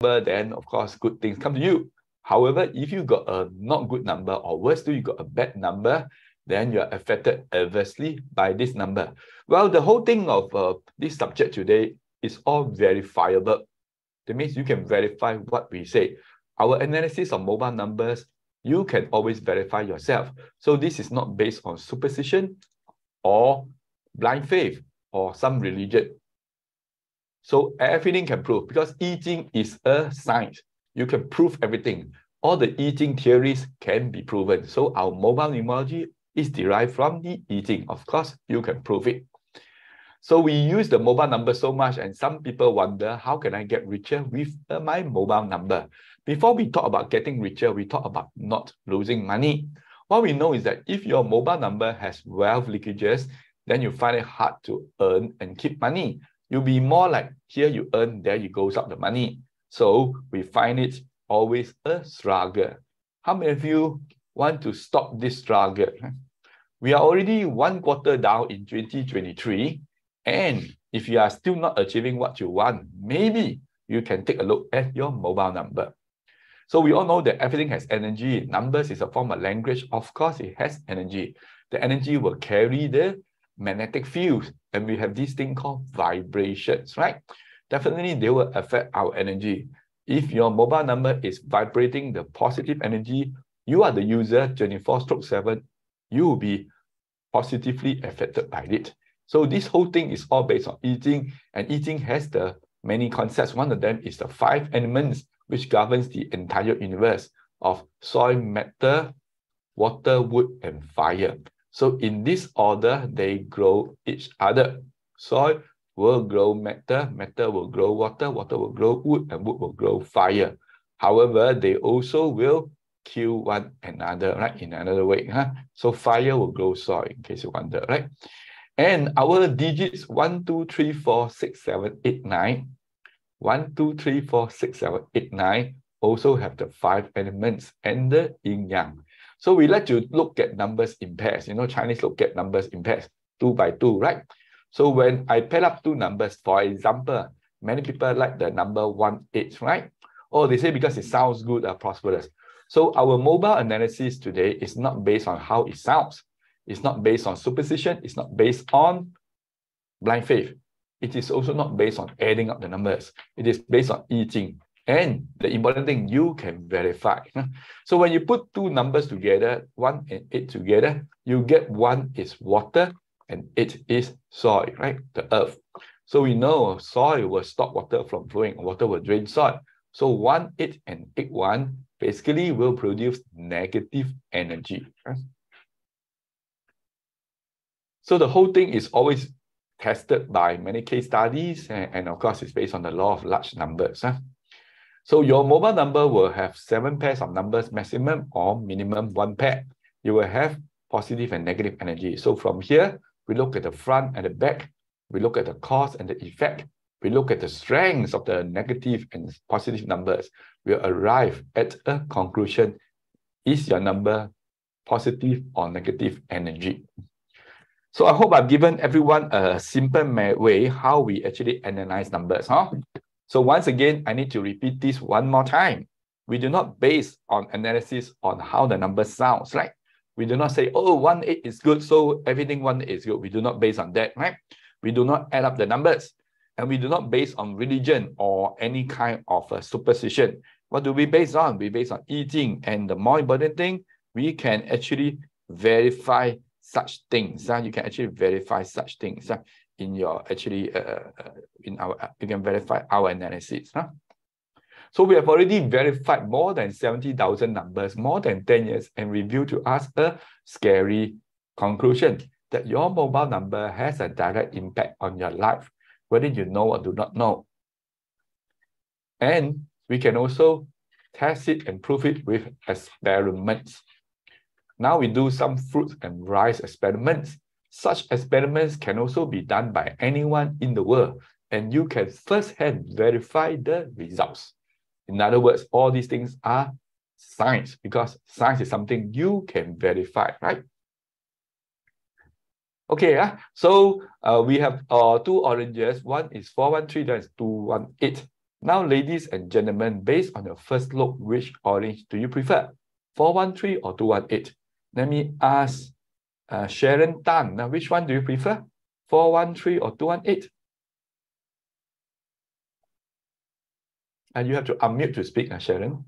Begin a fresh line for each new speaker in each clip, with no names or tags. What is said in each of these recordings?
then of course good things come to you. However, if you got a not good number, or worse still, you got a bad number, then you are affected adversely by this number. Well, the whole thing of this subject today is all verifiable. That means you can verify what we say. Our analysis of mobile numbers, you can always verify yourself. So this is not based on superstition or blind faith or some religion. So everything can prove, because Yinyang is a science. You can prove everything. All the Yinyang theories can be proven. So our mobile numerology is derived from the Yinyang. Of course, you can prove it. So we use the mobile number so much, and some people wonder, how can I get richer with my mobile number? Before we talk about getting richer, we talk about not losing money. What we know is that if your mobile number has wealth leakages, then you find it hard to earn and keep money. You'll be more like, here you earn, there you goes up the money. So we find it always a struggle. How many of you want to stop this struggle? We are already 1 quarter down in 2023. And if you are still not achieving what you want, maybe you can take a look at your mobile number. So we all know that everything has energy. Numbers is a form of language. Of course, it has energy. The energy will carry the magnetic fields, and we have this thing called vibrations, right? Definitely, they will affect our energy. If your mobile number is vibrating the positive energy, you are the user 24/7, you will be positively affected by it. So this whole thing is all based on Yinyang, and Yinyang has the many concepts. One of them is the 5 elements which governs the entire universe of soil, matter, water, wood, and fire. So in this order, they grow each other. Soil will grow matter, matter will grow water, water will grow wood, and wood will grow fire. However, they also will kill one another, right? In another way, huh? So fire will grow soil, in case you wonder, right? And our digits 1, 2, 3, 4, 6, 7, 8, 9. 1, 2, 3, 4, 6, 7, 8, 9 also have the 5 elements and the yin yang. So we like to look at numbers in pairs. You know, Chinese look at numbers in pairs, 2 by 2, right? So when I pair up 2 numbers, for example, many people like the number 18, right? Oh, they say because it sounds good, prosperous. So our mobile analysis today is not based on how it sounds. It's not based on superstition. It's not based on blind faith. It is also not based on adding up the numbers. It is based on Yinyang. And the important thing, you can verify. So when you put 2 numbers together, 1 and 8 together, you get 1 is water and 8 is soil, right? The earth. So we know soil will stop water from flowing, water will drain soil. So 1, 8, and 8, 1 basically will produce negative energy. So the whole thing is always tested by many case studies, and of course, it's based on the law of large numbers. So your mobile number will have 7 pairs of numbers, maximum or minimum 1 pair. You will have positive and negative energy. So from here, we look at the front and the back. We look at the cause and the effect. We look at the strengths of the negative and positive numbers. We'll arrive at a conclusion. Is your number positive or negative energy? So I hope I've given everyone a simple way how we actually analyze numbers. So once again, I need to repeat this one more time. We do not base on analysis on how the number sounds, right? We do not say, oh, 18 is good, so everything 18 is good. We do not base on that, right? We do not add up the numbers. And we do not base on religion or any kind of superstition. What do we base on? We base on Yinyang. And the more important thing, we can actually verify such things. You can actually verify such things in your you can verify our analysis. So we have already verified more than 70,000 numbers, more than 10 years, and revealed to us a scary conclusion that your mobile number has a direct impact on your life, whether you know or do not know. And we can also test it and prove it with experiments. Now we do some fruit and rice experiments. Such experiments can also be done by anyone in the world, and you can firsthand verify the results. In other words, all these things are science, because science is something you can verify, right? Okay, so we have 2 oranges. One is 413, that is 218. Now, ladies and gentlemen, based on your first look, which orange do you prefer? 413 or 218? Let me ask Sharon Tan. Now, which one do you prefer? 413 or 218? And you have to unmute to speak, Sharon.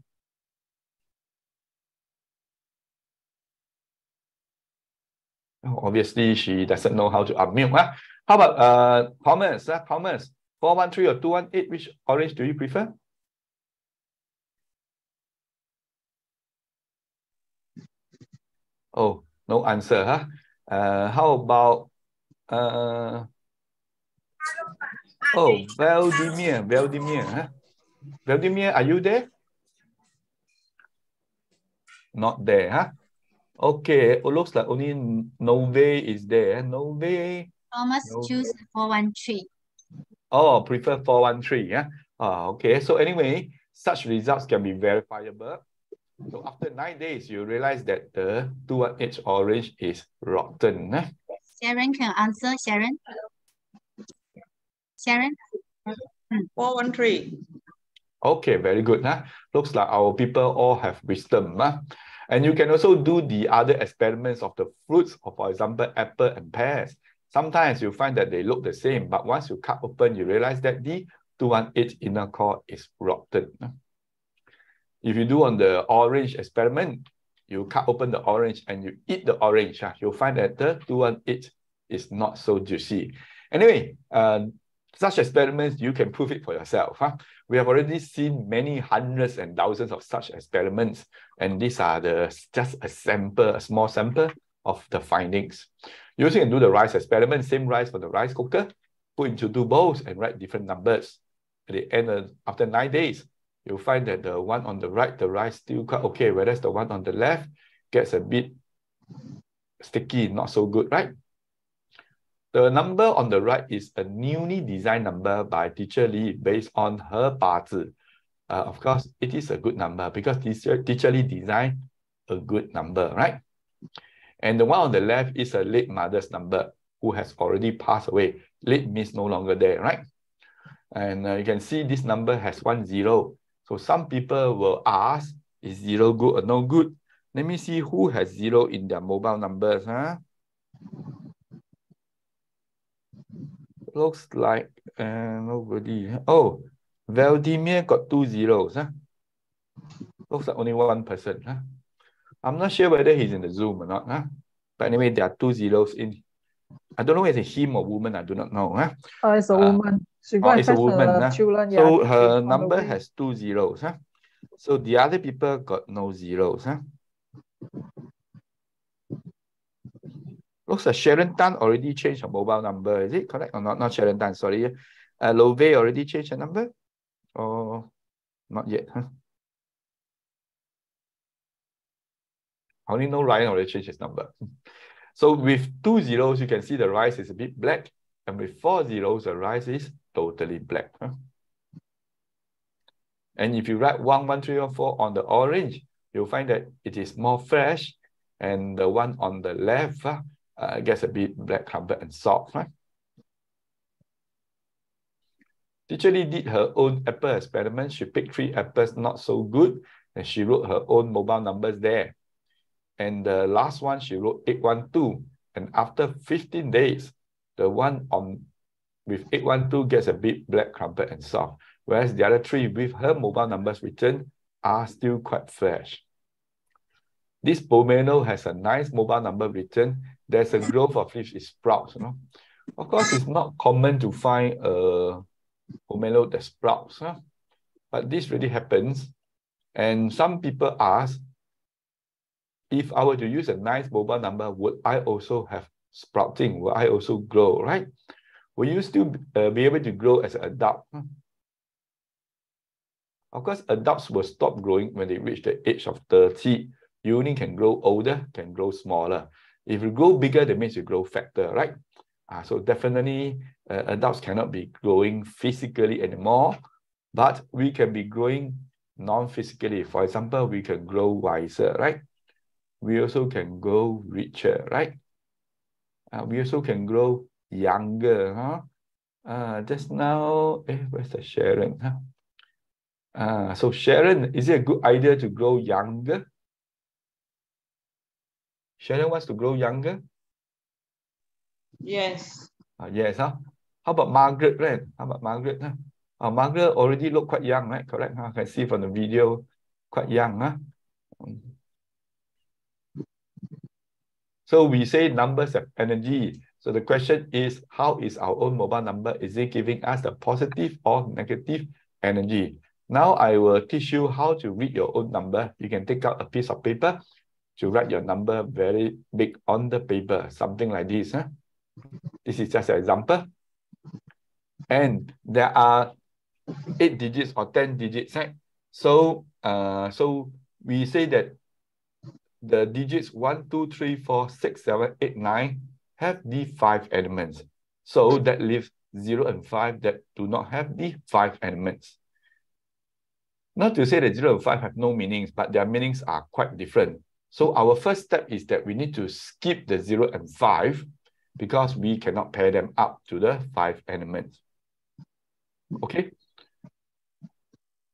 Obviously, she doesn't know how to unmute. Huh? How about Thomas? Thomas, 413 or 218, which orange do you prefer? Oh, no answer, huh? How about Vladimir, huh? Vladimir, are you there? Not there, huh? Okay, it looks like only Nove is there. Nove.
Thomas choose 413.
Oh, prefer 413, yeah? Okay, so anyway, such results can be verifiable. So after 9 days, you realize that the 218 orange is rotten.
Sharon can answer, Sharon. Sharon?
413.
Okay, very good. Looks like our people all have wisdom. And you can also do the other experiments of the fruits, of, for example, apple and pears. Sometimes you find that they look the same, but once you cut open, you realize that the 218 inner core is rotten. If you do on the orange experiment, you cut open the orange and you eat the orange, you'll find that the 218 is not so juicy. Anyway, such experiments, you can prove it for yourself. We have already seen many hundreds and thousands of such experiments, and these are just a sample, a small sample of the findings. You also can do the rice experiment, same rice for the rice cooker, put into 2 bowls and write different numbers. At the end, after 9 days, you'll find that the one on the right, the rice still quite okay, whereas the one on the left gets a bit sticky, not so good, right? The number on the right is a newly designed number by teacher Lee based on her 八字. Of course, it is a good number because teacher Lee designed a good number, right? And the one on the left is a late mother's number who has already passed away. Late means no longer there, right? And you can see this number has 10. So some people will ask, is 0 good or no good? Let me see who has 0 in their mobile numbers. Looks like nobody. Oh, Vladimir got 2 zeros. Looks like only one person. I'm not sure whether he's in the Zoom or not. But anyway, there are 2 zeros in. I don't know whether it's him or woman. I do not know.
It's a woman. She got
it's a woman.
children.
So her number has 2 zeros. So the other people got no zeros. Looks like Sharon Tan already changed her mobile number. Is it correct or not? Not Sharon Tan, sorry. Love already changed her number? Or not yet? I only know Ryan already changed his number. So with 2 zeros, you can see the rice is a bit black. And with 4 zeros, the rice is totally black. And if you write 1, 1, 3, or 4 on the orange, you'll find that it is more fresh. And the one on the left gets a bit black, crumbled, and soft. Teacher Lee did her own apple experiment. She picked 3 apples not so good, and she wrote her own mobile numbers there. And the last one, she wrote 812. And after 15 days, the one with 812 gets a bit black, crumpled, and soft. Whereas the other 3 with her mobile numbers written are still quite fresh. This pomelo has a nice mobile number written. There's a growth of leaves, it sprouts. Of course, it's not common to find a pomelo that sprouts. But this really happens. And some people ask, if I were to use a nice mobile number, would I also have sprouting? Will I also grow, right? Will you still be able to grow as an adult? Of course, adults will stop growing when they reach the age of 30. You only can grow older, can grow smaller. If you grow bigger, that means you grow fatter, right? So definitely, adults cannot be growing physically anymore, but we can be growing non-physically. For example, we can grow wiser, right? We also can grow richer, right? We also can grow younger. Just now, where's the Sharon? So Sharon, is it a good idea to grow younger? Sharon wants to grow younger?
Yes.
Yes, huh? How about Margaret, right? How about Margaret? Huh? Margaret already look quite young, right? Correct, huh? I can see from the video, quite young, huh? So we say numbers have energy. So the question is, how is our own mobile number? Is it giving us the positive or negative energy? Now I will teach you how to read your own number. You can take out a piece of paper to write your number very big on the paper, something like this. Huh? This is just an example. And there are 8 digits or 10 digits, right? So, so we say that the digits 1, 2, 3, 4, 6, 7, 8, 9 have the 5 elements. So that leaves 0 and 5 that do not have the 5 elements. Not to say that 0 and 5 have no meanings, but their meanings are quite different. So our first step is that we need to skip the 0 and 5 because we cannot pair them up to the 5 elements. Okay?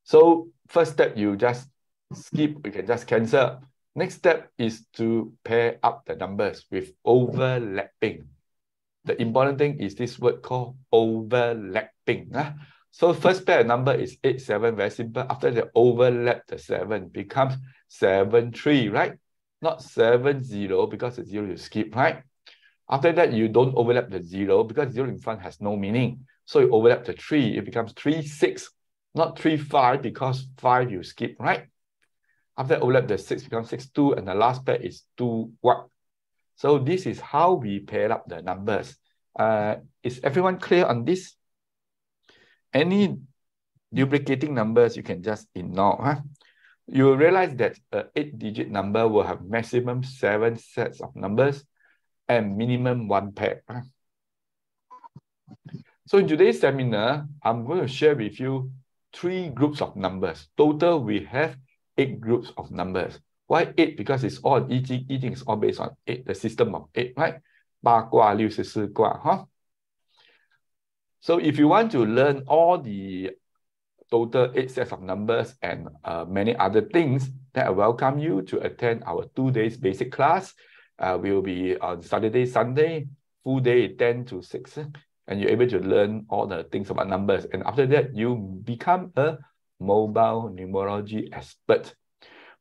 So first step, you just skip, you can just cancel. Next step is to pair up the numbers with overlapping. The important thing is this word called overlapping. So first pair of number is 8, 7, very simple. After they overlap the 7, becomes 7, 3, right? Not 7, 0, because the 0 you skip, right? After that, you don't overlap the 0 because 0 in front has no meaning. So you overlap the 3, it becomes 3, 6, not 3, 5, because 5 you skip, right? After overlap the 6 becomes 6, 2, and the last pair is 2, 1. So this is how we pair up the numbers. Is everyone clear on this? Any duplicating numbers you can just ignore. Huh? You will realize that an 8-digit number will have maximum 7 sets of numbers and minimum 1 pair. So in today's seminar, I'm going to share with you 3 groups of numbers. Total, we have 8 groups of numbers. Why 8? Because it's all eating is all based on 8, the system of 8, right? 八卦64卦, huh? So if you want to learn all the total 8 sets of numbers and many other things, then I welcome you to attend our 2 days basic class. We'll be on Saturday, Sunday, full day 10 to 6. And you're able to learn all the things about numbers. And after that, you become a mobile numerology expert.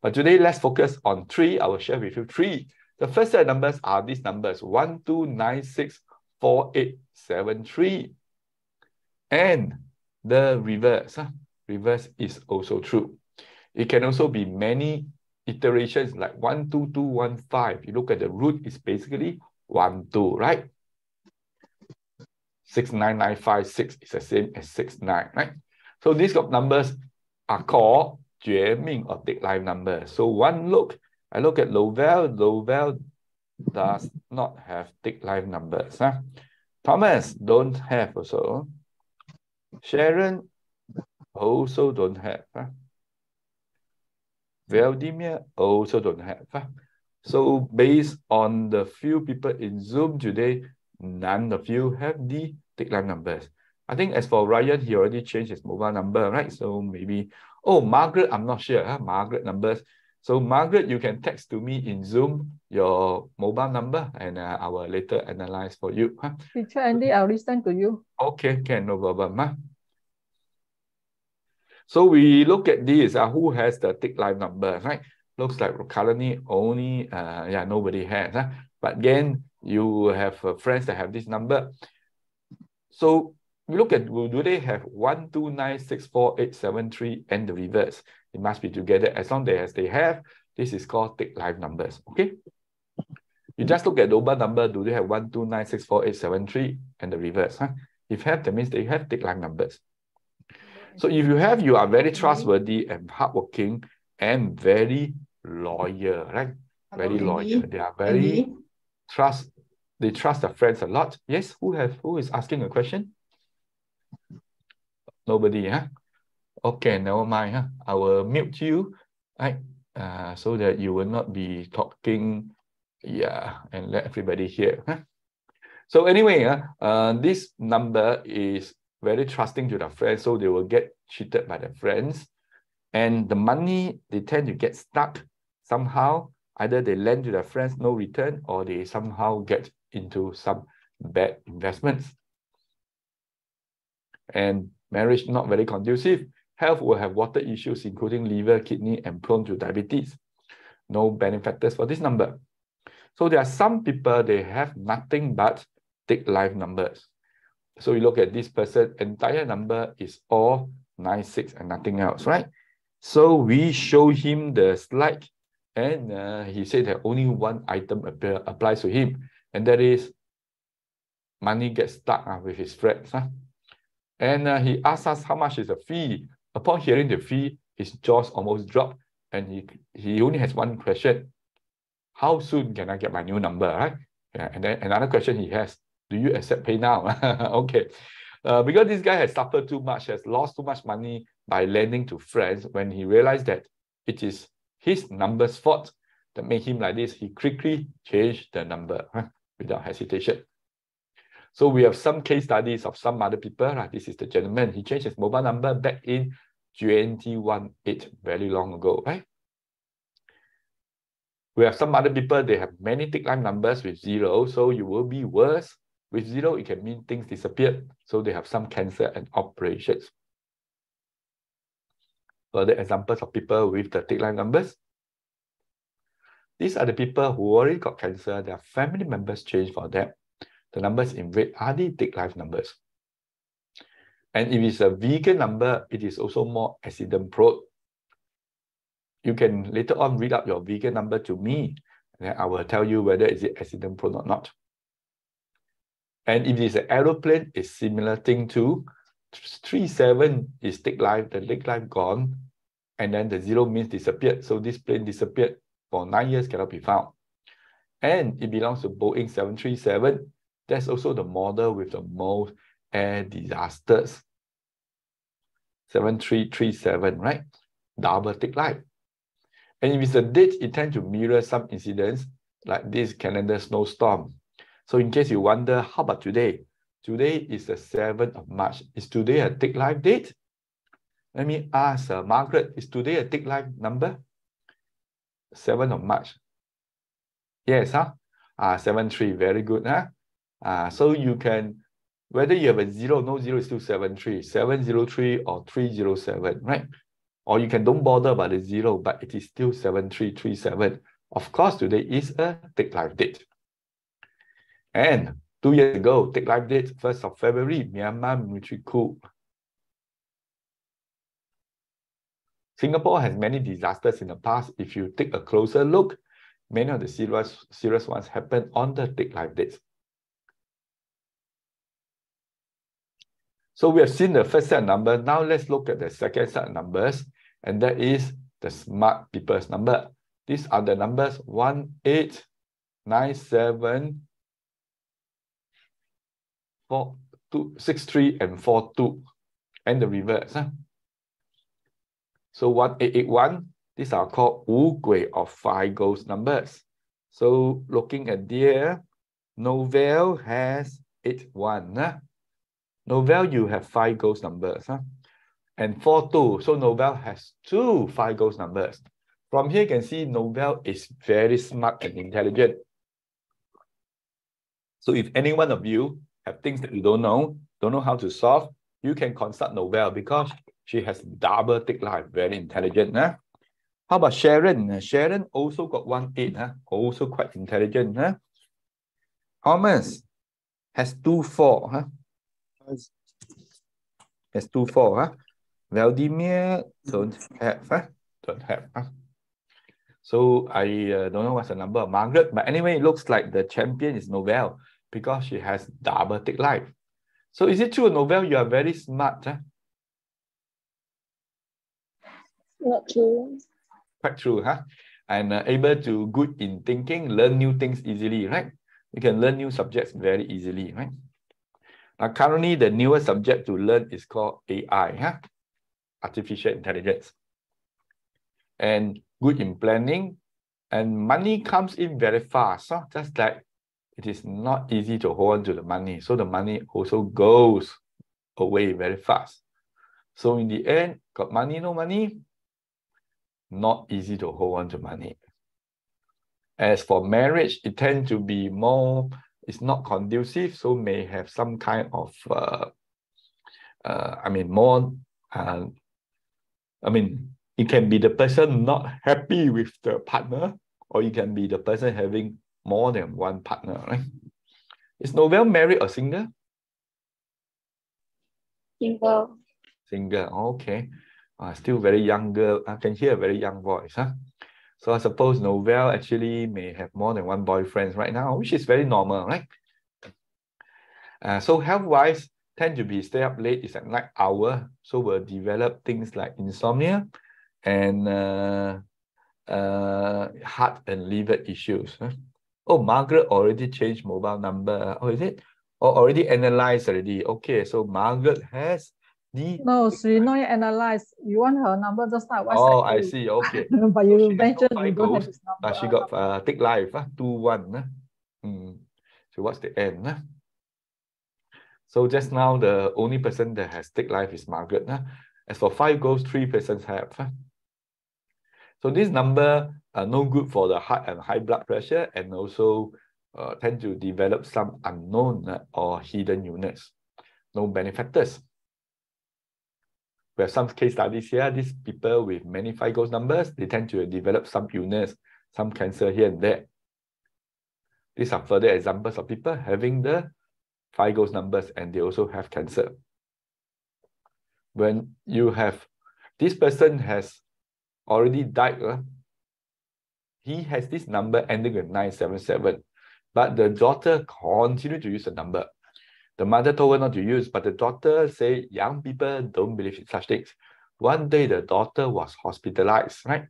But today, let's focus on 3. I will share with you 3. The first set of numbers are these numbers: 1, 2, 9, 6, 4, 8, 7, 3. And the reverse. Reverse is also true. It can also be many iterations like 1, 2, 2, 1, 5. You look at the root, it's basically 1, 2, right? 6, 9, 9, 5, 6 is the same as 6, 9, right? So these numbers are called 绝命or thick line numbers. So one look, I look at Lovell. Lovell does not have thick line numbers. Thomas don't have also. Sharon also don't have. Vladimir also don't have. So based on the few people in Zoom today, none of you have the thick line numbers. I think as for Ryan, he already changed his mobile number, right? So maybe, oh, Margaret, I'm not sure. Margaret numbers. So Margaret, you can text to me in Zoom your mobile number and I will later analyze for you.
Teacher Andy, I'll listen to you.
Okay, no problem. So we look at this, who has the thick line number, right? Looks like currently only, nobody has. But again, you have friends that have this number. So we look at, do they have 1, 2, 9, 6, 4, 8, 7, 3, and the reverse? It must be together. As long as they have, this is called thick line numbers, okay? You just look at the mobile number, do they have 1, 2, 9, 6, 4, 8, 7, 3, and the reverse? If have, that means they have thick line numbers. So if you have, you are very trustworthy and hardworking and very loyal, right? Very loyal. They are very they trust their friends a lot. Yes, who is asking a question? Nobody, huh? Okay, never mind. I will mute you, right? So that you will not be talking, and let everybody hear. So anyway, this number is very trusting to their friends, so they will get cheated by their friends. And the money, they tend to get stuck somehow. Either they lend to their friends, no return, or they somehow get into some bad investments. And marriage not very conducive. Health will have water issues, including liver, kidney, and prone to diabetes. No benefactors for this number. So there are some people, they have nothing but thick life numbers. So you look at this person, entire number is all 96 and nothing else, right? So we show him the slide, and he said that only one item applies to him, and that is money gets stuck with his friends. And he asked us how much is the fee. Upon hearing the fee, his jaws almost dropped, and he only has one question: how soon can I get my new number? Right? Yeah, and then another question he has: do you accept pay now? Okay. Because this guy has suffered too much, has lost too much money by lending to friends, when he realized that it is his number's fault that made him like this, he quickly changed the number without hesitation. So we have some case studies of some other people. This is the gentleman. He changed his mobile number back in 2018, very long ago, right? We have some other people, they have many thick line numbers with 0, so you will be worse. With 0, it can mean things disappear. So they have some cancer and operations. Further examples of people with the thick line numbers. These are the people who already got cancer. Their family members changed for them. The numbers in red are the thick life numbers. And if it's a vegan number, it is also more accident prone. You can later on read up your vegan number to me, and then I will tell you whether is it accident prone or not. And if it's an aeroplane, it's similar thing too. 37 is thick life, the thick life gone, and then the 0 means disappeared. So this plane disappeared for 9 years, cannot be found. And it belongs to Boeing 737. That's also the model with the most air disasters. 7337, right? Double thick life. And if it's a date, it tends to mirror some incidents like this Canada snowstorm. So in case you wonder, how about today? Today is the 7th of March. Is today a thick life date? Let me ask Margaret, is today a thick life number? 7th of March. Yes, huh? 73, very good, huh? So you can, whether you have a 0, no 0 is still 73, 703 or 307, right? Or you can don't bother about the 0, but it is still 7337. Of course, today is a thick life date. And 2 years ago, thick life date, 1st of February, Myanmar military coup. Singapore has many disasters in the past. If you take a closer look, many of the serious ones happen on the thick life dates. So we have seen the first set of numbers. Now let's look at the second set of numbers, and that is the smart people's number. These are the numbers 1, 8, 9, 7, 4, 2, 6, 3, and 4, 2, and the reverse. So 1881, these are called Wu Gui or 5 ghost numbers. So looking at there, Novell has 81. Novell, you have 5 ghost numbers. And 4, 2. So Novell has 2 5 ghost numbers. From here, you can see Novell is very smart and intelligent. So if any one of you have things that you don't know how to solve, you can consult Novell because she has double thick life, very intelligent. How about Sharon? Sharon also got 1, 8, also quite intelligent. Thomas has 2, 4. Has 2, 4. Vladimir don't have. Don't have. So I don't know what's the number of Margaret, but anyway, it looks like the champion is Novell because she has double thick life. So is it true, Novell, you are very smart?
Not true.
Quite true, and able to good in thinking, learn new things easily, right? You can learn new subjects very easily, right? Now, currently, the newest subject to learn is called AI, artificial intelligence. And good in planning, and money comes in very fast. Just like it is not easy to hold on to the money. So the money also goes away very fast. So in the end, got money, no money, not easy to hold on to money. As for marriage, it tends to be more, it's not conducive, so may have some kind of, it can be the person not happy with the partner, or it can be the person having more than one partner, right? Is Novelle married or single?
Single.
Single, okay. Still very young girl. I can hear a very young voice, huh? So I suppose Novelle actually may have more than one boyfriend right now, which is very normal, right? So health-wise, tend to be stay up late, is at night hour, so will develop things like insomnia and heart and liver issues. Huh? Oh, Margaret already changed mobile number. Oh, is it? Or already analyzed already. Okay, so Margaret has the...
No, she not yet analyzed. You want her number just now.
Oh, I see. Okay.
But
so
you
she
mentioned
no
you don't have
FICOs,
his number.
she got Take Life, 2-1. So what's the end? So just now, the only person that has Take Life is Margaret. As for 5 goals, 3 persons have. So this number are no good for the heart and high blood pressure, and also tend to develop some unknown or hidden units. No benefactors. We have some case studies here. These people with many 5 goals numbers, they tend to develop some illness, some cancer here and there. These are further examples of people having the 5 goals numbers, and they also have cancer. When you have, this person has already died, he has this number ending with 977, but the daughter continued to use the number. The mother told her not to use, but the daughter said, young people don't believe in such things. One day, the daughter was hospitalized, right?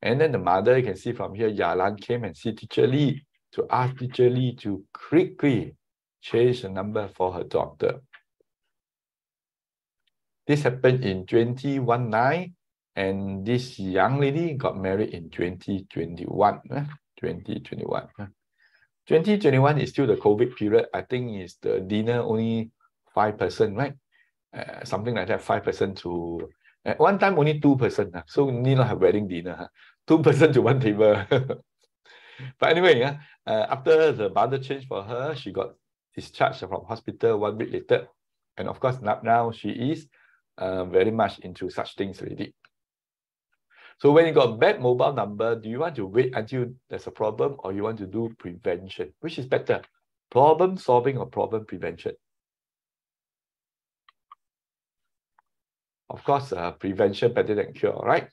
And then the mother, you can see from here, Yalan came and see Teacher Lee to ask Teacher Lee to quickly change the number for her daughter. This happened in 2019, and this young lady got married in 2021. 2021. 2021 is still the COVID period. I think is the dinner only 5 person, right? Something like that, 5 person to... At one time, only 2 person. So need not have wedding dinner. 2 person to one table. But anyway, after the mother changed for her, she got discharged from hospital 1 week later. And of course, now she is very much into such things already. So when you got bad mobile number, do you want to wait until there's a problem, or you want to do prevention? Which is better, problem solving or problem prevention? Of course, prevention better than cure, right?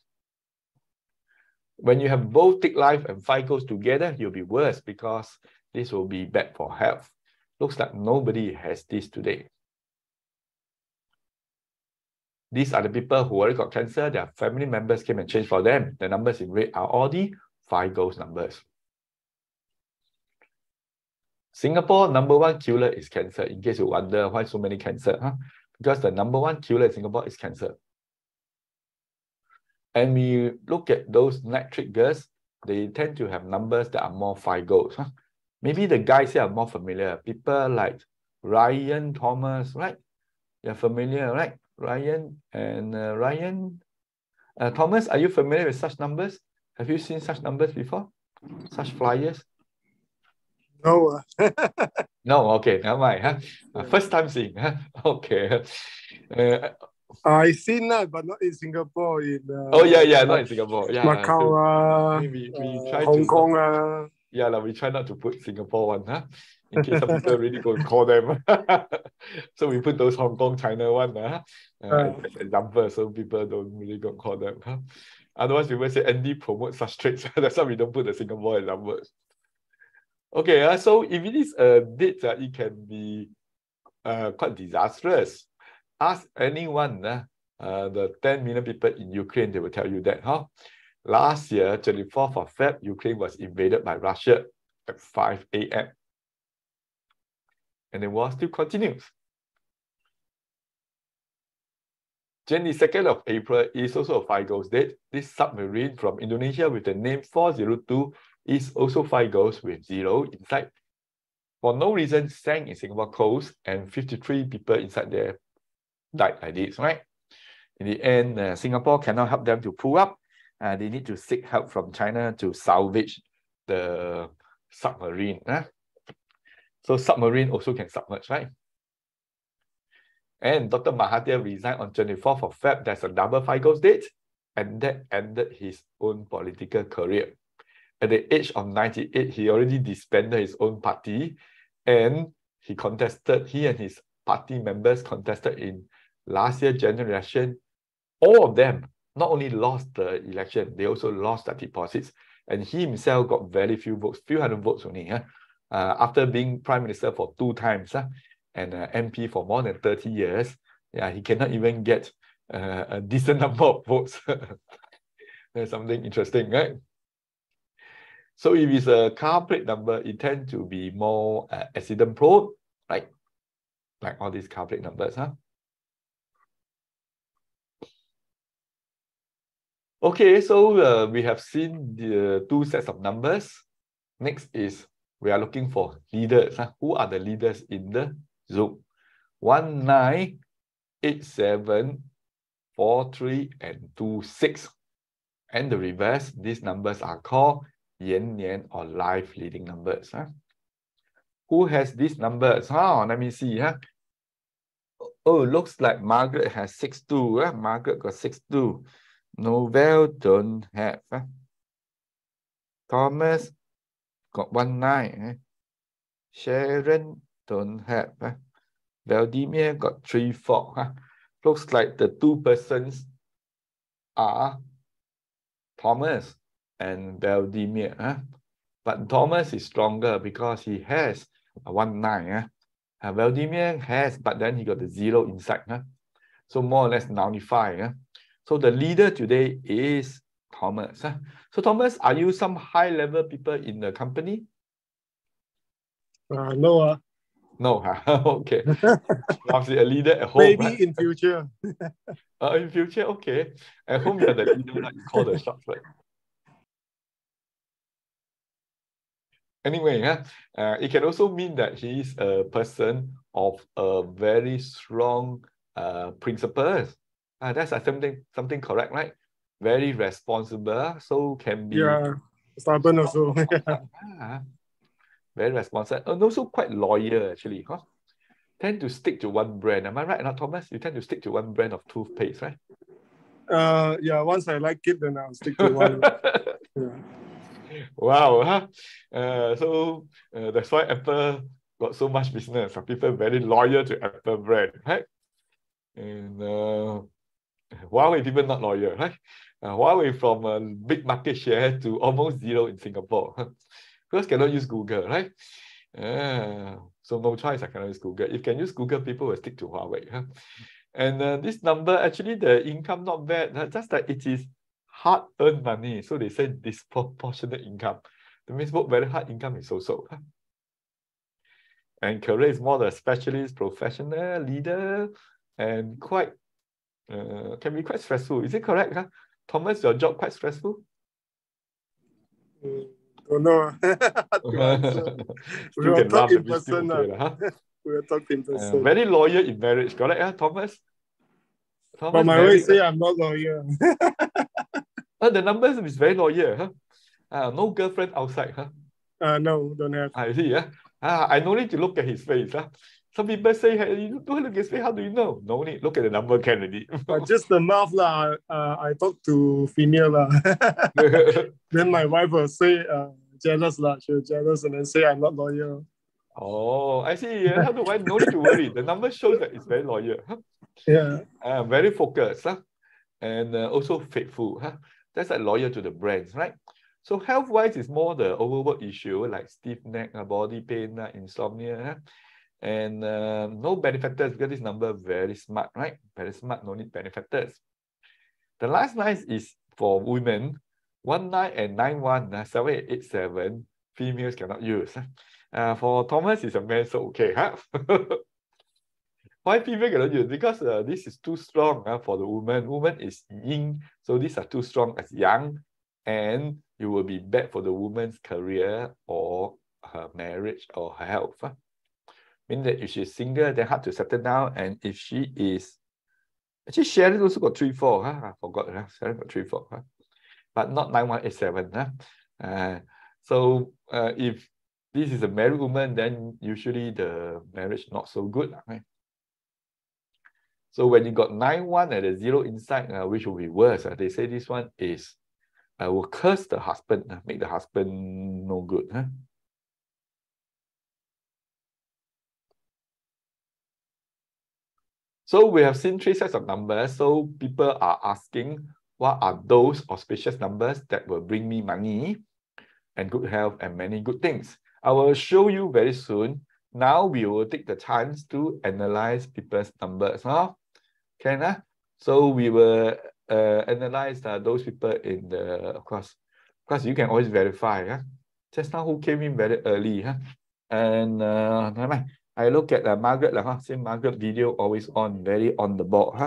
When you have both Take Life and 5 goals together, you'll be worse because this will be bad for health. Looks like nobody has this today. These are the people who already got cancer. Their family members came and changed for them. The numbers in red are all the 5 goals numbers. Singapore, #1 killer is cancer. In case you wonder why so many cancer, because the #1 killer in Singapore is cancer. And we look at those nitric girls, they tend to have numbers that are more 5 goals. Maybe the guys here are more familiar. People like Ryan Thomas, right? You're familiar, right? Ryan and Thomas, are you familiar with such numbers? Have you seen such numbers before? Such flyers?
No.
No, okay, never mind. First time seeing. Okay.
I seen that, but not in Singapore. In
oh yeah, not in Singapore. Yeah,
Macau,
so we try
Hong
to
Kong.
Yeah, we try not to put Singapore one, in case some people really go and call them. So we put those Hong Kong, China one, as example, so people don't really go and call them. Otherwise, people say Andy promotes such traits. That's why we don't put the Singapore examples. Okay, so if it is a date, it can be quite disastrous. Ask anyone, the 10 million people in Ukraine, they will tell you that. Last year, 24th of Feb, Ukraine was invaded by Russia at 5 a.m. And the war still continues. 22nd of April is also a 5 goals date. This submarine from Indonesia with the name 402 is also 5 goals with 0 inside. For no reason, sank in Singapore coast, and 53 people inside there died like this, right? In the end, Singapore cannot help them to pull up. They need to seek help from China to salvage the submarine. So submarine also can submerge, right? And Dr. Mahathir resigned on 24th of Feb. That's a double FIGO date, and that ended his own political career. At the age of 98, he already disbanded his own party, and he and his party members contested in last year's general election. All of them not only lost the election, they also lost their deposits. And he himself got very few votes, few hundred votes only. After being prime minister for 2 times and MP for more than 30 years, he cannot even get a decent number of votes. There's something interesting, right? So if it's a car plate number, it tends to be more accident prone, right? Like all these car plate numbers, Okay, so we have seen the 2 sets of numbers. Next is we are looking for leaders. Who are the leaders in the Zoom? 1987, 43, and 26. And the reverse, these numbers are called Yinyang or life leading numbers. Who has these numbers? Let me see. Oh, looks like Margaret has 62. Margaret got 62. Novel don't have. Thomas got 19. Sharon don't have. Vladimir got 34. Looks like the 2 persons are Thomas and Vladimir. But Thomas is stronger because he has a 19. Vladimir has, but then he got the 0 inside. So more or less nullified. So the leader today is Thomas. So Thomas, are you some high-level people in the company?
No.
No, okay. Obviously a leader at home.
Maybe
right?
in future.
In future, okay. At home, you're the leader, right? You call the shots, right? Anyway, it can also mean that he is a person of a very strong principles. That's something correct, right? Very responsible, so can be
stubborn also.
Very responsible, and also quite loyal actually. Tend to stick to one brand. Am I right, not Thomas? You tend to stick to one brand of toothpaste, right?
Once I like it, then I'll stick to one.
Wow, so that's why Apple got so much business. People very loyal to Apple brand, right? And Huawei people not loyal, right? Huawei from a big market share to almost 0 in Singapore. Because cannot use Google, right? So no choice, I cannot use Google. If can use Google, people will stick to Huawei. And this number, actually the income not bad, just that it is hard-earned money. So they say disproportionate income. That means work very hard, income is so-so. And career is more the specialist, professional, leader, and quite, can be quite stressful. Is it correct? Thomas, your job quite stressful?
Don't know.
Still can laugh
in person.
okay,
We'll talk in person.
Very loyal in marriage, correct, Thomas?
But my wife say I'm not loyal.
The numbers is very loyal. No girlfriend outside.
No, don't have.
I see. I no need to look at his face. Some people say, hey, you don't look at his face. How do you know? No need. Look at the number, can already.
Just the mouth lah. I talk to female lah. Then my wife will say jealous lah. She'll jealous and then say I'm not loyal.
Oh, I see. How do I? No need to worry. The number shows that it's very loyal. Very focused. And also faithful. That's like loyal to the brands, right? So health-wise is more the overwork issue like stiff neck, body pain, insomnia, and no benefactors because this number very smart, right? Very smart, no need benefactors. The last line is for women, 19 and 91, 7887, females cannot use. For Thomas, it's a man, so okay. Why female cannot use? Because this is too strong for the woman. Woman is yin, so these are too strong as yang, and it will be bad for the woman's career or her marriage or her health. Meaning that if she's single, then hard to settle down, and if she is... Actually, Sharon also got 3-4. I forgot. Sharon got 3-4. but not 9187. So if this is a married woman, then usually the marriage not so good, right? So when you got 91 and a 0 inside, which will be worse? They say this one is will curse the husband, make the husband no good. So we have seen 3 sets of numbers. So people are asking, what are those auspicious numbers that will bring me money and good health and many good things? I will show you very soon. Now we will take the chance to analyze people's numbers. Can So we will analyze those people in the, of course you can always verify. Just now who came in very early. And never mind. I look at Margaret, same Margaret video always on, very on the ball.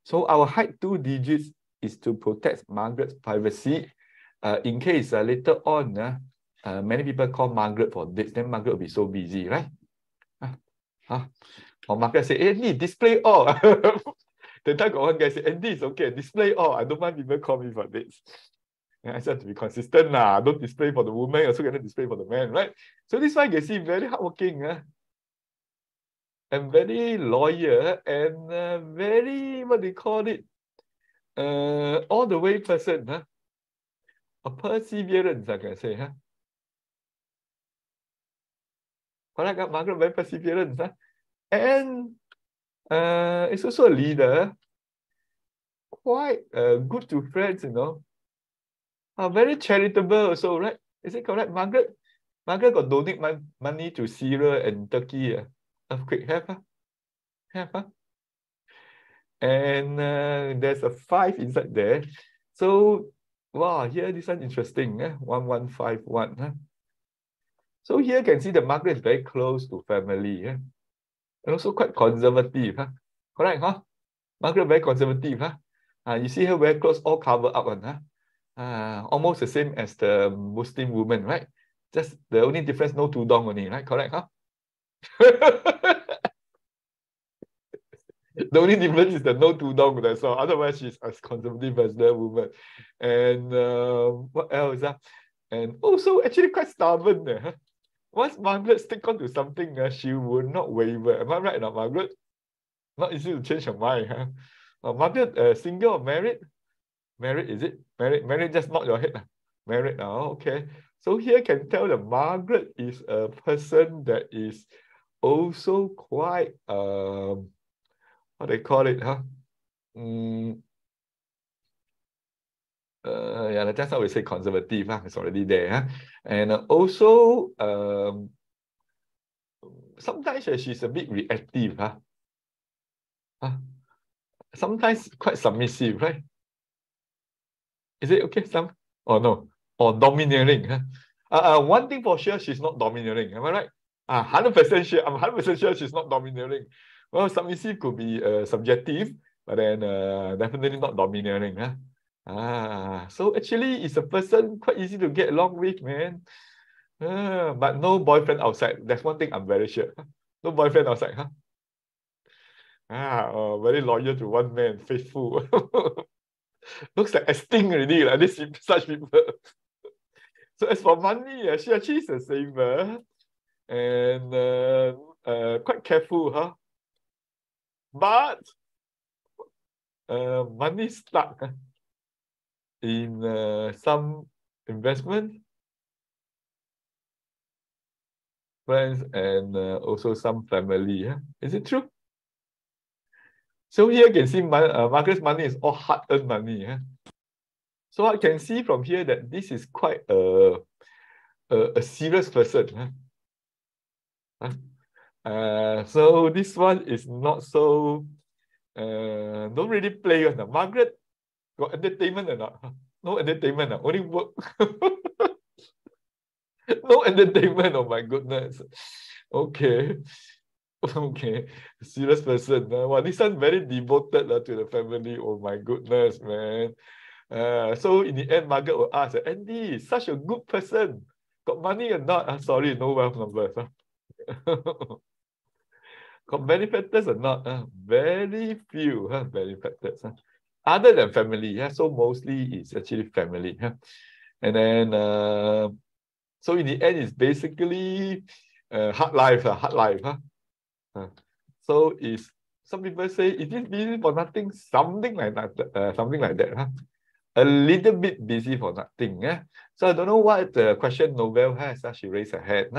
So our hide 2 digits is to protect Margaret's privacy. In case later on, many people call Margaret for dates, then Margaret will be so busy, right? Or Margaret say, Andy, display all. The time got one guy say, Andy, it's okay, display all. I don't mind people call me for dates. And I said to be consistent, don't display for the woman, also cannot display for the man, right? So this one you can see very hardworking, and very loyal, and very, what do you call it? All the way person, a perseverance, I can say. Correct, Margaret, very perseverance. And it's also a leader, quite good to friends, very charitable also, right? Is it correct, Margaret? Margaret got donate money to Syria and Turkey. Earthquake, have. And there's a 5 inside there. So, wow, here this one interesting. 1151. So here you can see the Margaret is very close to family. And also quite conservative. Correct, Margaret very conservative. You see her wear clothes all covered up. Almost the same as the Muslim woman, right? Just the only difference, no tudong only, right? Correct, The only difference is the no tudong, that's all. Otherwise, she's as conservative as the woman. And what else? And also actually quite stubborn. Once Margaret stick on to something, she will not waver. Am I right now, Margaret? Not easy to change her mind. Margaret, single or married? Married, is it? Married, just nod your head. Married now, okay. So here can tell that Margaret is a person that is also quite, what they call it, yeah, that's how we say conservative. It's already there. And also, sometimes she's a bit reactive. Sometimes quite submissive, right? Is it okay? Or no? Or domineering? One thing for sure, she's not domineering. Am I right? 100% sure. I'm 100% sure she's not domineering. Well, submissive could be subjective, but then definitely not domineering. So actually, it's a person quite easy to get along with, man. But no boyfriend outside. That's one thing I'm very sure. No boyfriend outside, very loyal to one man, faithful. Looks like extinct already, like this such people. So as for money, she actually is a saver and quite careful, But money stuck in some investment, friends, and also some family. Is it true? So here you can see Margaret's money is all hard-earned money. So I can see from here that this is quite a serious person. So this one is not so, don't really play. Margaret got entertainment or not? No entertainment, only work. No entertainment, oh my goodness. Okay. Okay, serious person. Well, this one very devoted to the family. Oh my goodness, man. So in the end, Margaret will ask, Andy, such a good person. Got money or not? Sorry, no wealth numbers. Got benefactors or not? Very few benefactors. other than family. Yeah, so mostly it's actually family. Yeah? And then so in the end, it's basically hard life. Hard life. Huh? So is some people say, is this busy for nothing? Something like that. Something like that. Huh? A little bit busy for nothing. Yeah? So I don't know what the question Novel has. She raised her hand.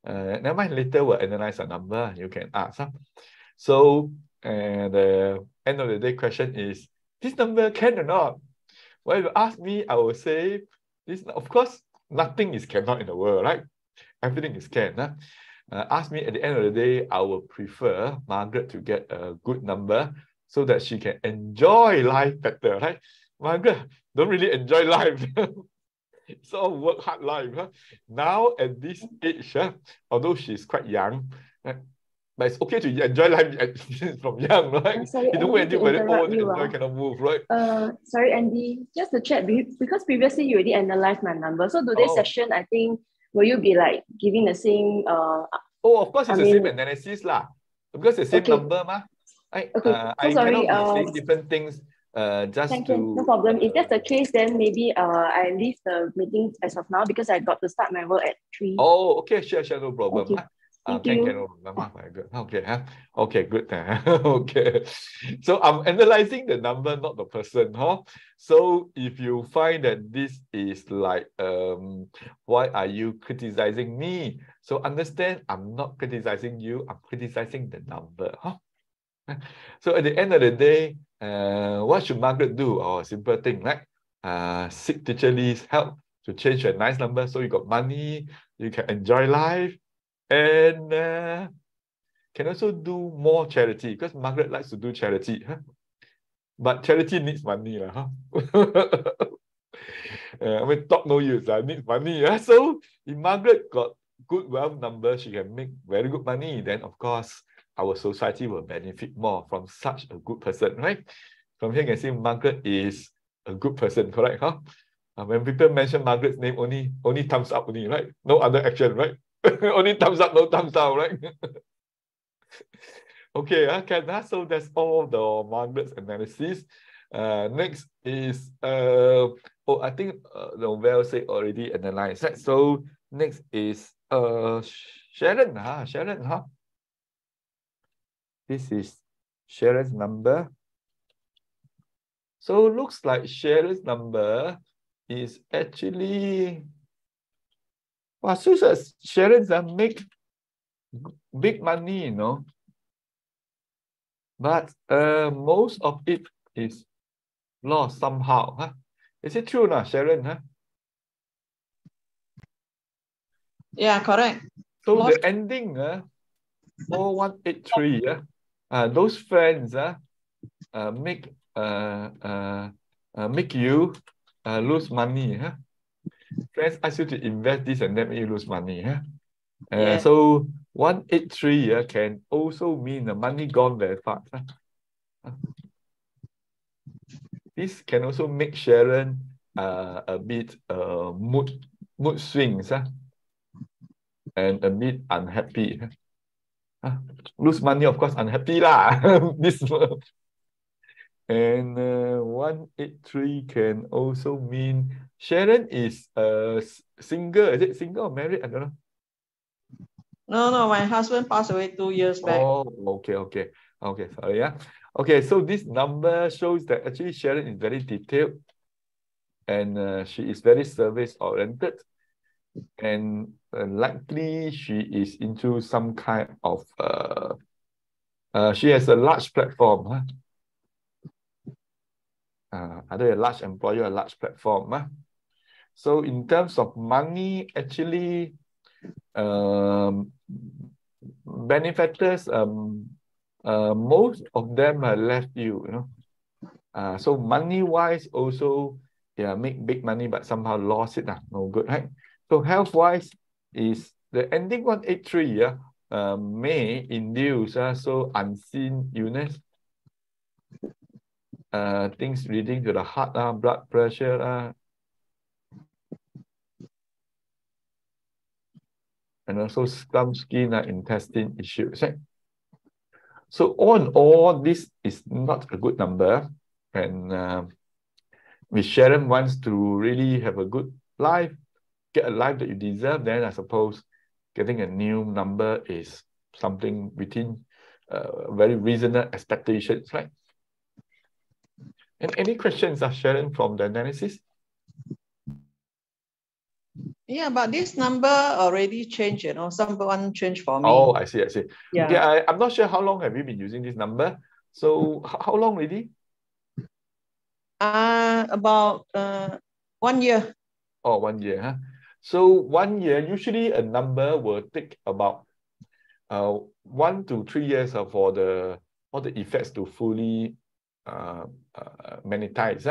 Never mind, later we'll analyze a number. You can ask. Huh? So, and the end of the day question is, this number can or not? Well, if you ask me, I will say, this. Of course, nothing is cannot in the world, right? Everything is can. Huh? Ask me at the end of the day, I will prefer Margaret to get a good number so that she can enjoy life better, right? Margaret don't really enjoy life. It's all work hard life. Huh? Now at this age, although she's quite young, but it's okay to enjoy life from young, right?
Sorry,
You don't wait
Andy,
until
to
very
interrupt
old to
you.
enjoy, cannot move, right?
Sorry, Andy, just to check, because previously you already analyzed my number. So today's session, I think, will you be like giving the same?
Oh, of course, it's the same analysis lah. Because the same number, ma.
Okay,
I
sorry.
cannot be saying different things. Just to
no problem. If that's the case, then maybe I leave the meeting as of now because I got to start my work at 3.
Oh, okay, sure, no problem.
Thank you.
Okay, okay, good. Okay, so I'm analyzing the number, not the person, huh? So if you find that this is like, why are you criticizing me? So understand, I'm not criticizing you, I'm criticizing the number, huh? So at the end of the day, what should Margaret do? Oh, simple thing, right? Seek teacherly's help to change a nice number so you got money, you can enjoy life, and can also do more charity because Margaret likes to do charity. Huh? But charity needs money. Huh? I mean, talk no use. Needs money. So if Margaret got good wealth number, she can make very good money. Then, of course, our society will benefit more from such a good person, right? From here, you can see Margaret is a good person, correct? Huh? When people mention Margaret's name, only thumbs up, only, right? No other action, right? Only thumbs up, no thumbs down, right? Okay, so that's all the Margaret's analysis. Next is I think Novel said already analyzed, right? So next is Sharon, Sharon, this is Sharon's number. So looks like Sharon's number is actually, well, so Sharon's make big money, you know. But most of it is lost somehow. Huh? Is it true, Sharon? Huh?
Yeah, correct.
So
Lost.
the ending, 4183, those friends make you lose money. Huh? Friends ask you to invest this and that, make you lose money. Huh?
Yeah.
So 183 can also mean the money gone very fast. Huh? This can also make Sharon a bit mood swings, and a bit unhappy. Lose money, of course, unhappy lah. This and 183 can also mean Sharon is single. Is it single or married? I don't know.
No, my husband passed away 2 years back.
Oh, okay, sorry, Okay, so this number shows that actually Sharon is very detailed and she is very service-oriented, and likely she is into some kind of she has a large platform, either a large employer, a large platform. So in terms of money, actually, benefactors, most of them left you, so money-wise also, make big money, but somehow lost it. No good, right? So health-wise is the ending 183, may induce so unseen illness, things leading to the heart, blood pressure, and also some skin, intestine issues. Right? So all in all, this is not a good number. And if Sharon wants to really have a good life, get a life that you deserve, then I suppose getting a new number is something within very reasonable expectations, right? And any questions, Sharon, from the analysis?
Yeah, but this number already changed, you know, someone changed for me.
Oh, I see.
Yeah.
Okay, I'm not sure how long have you been using this number. So how long already?
About 1 year.
Oh, 1 year, huh? So 1 year, usually a number will take about 1 to 3 years for all the effects to fully magnetize,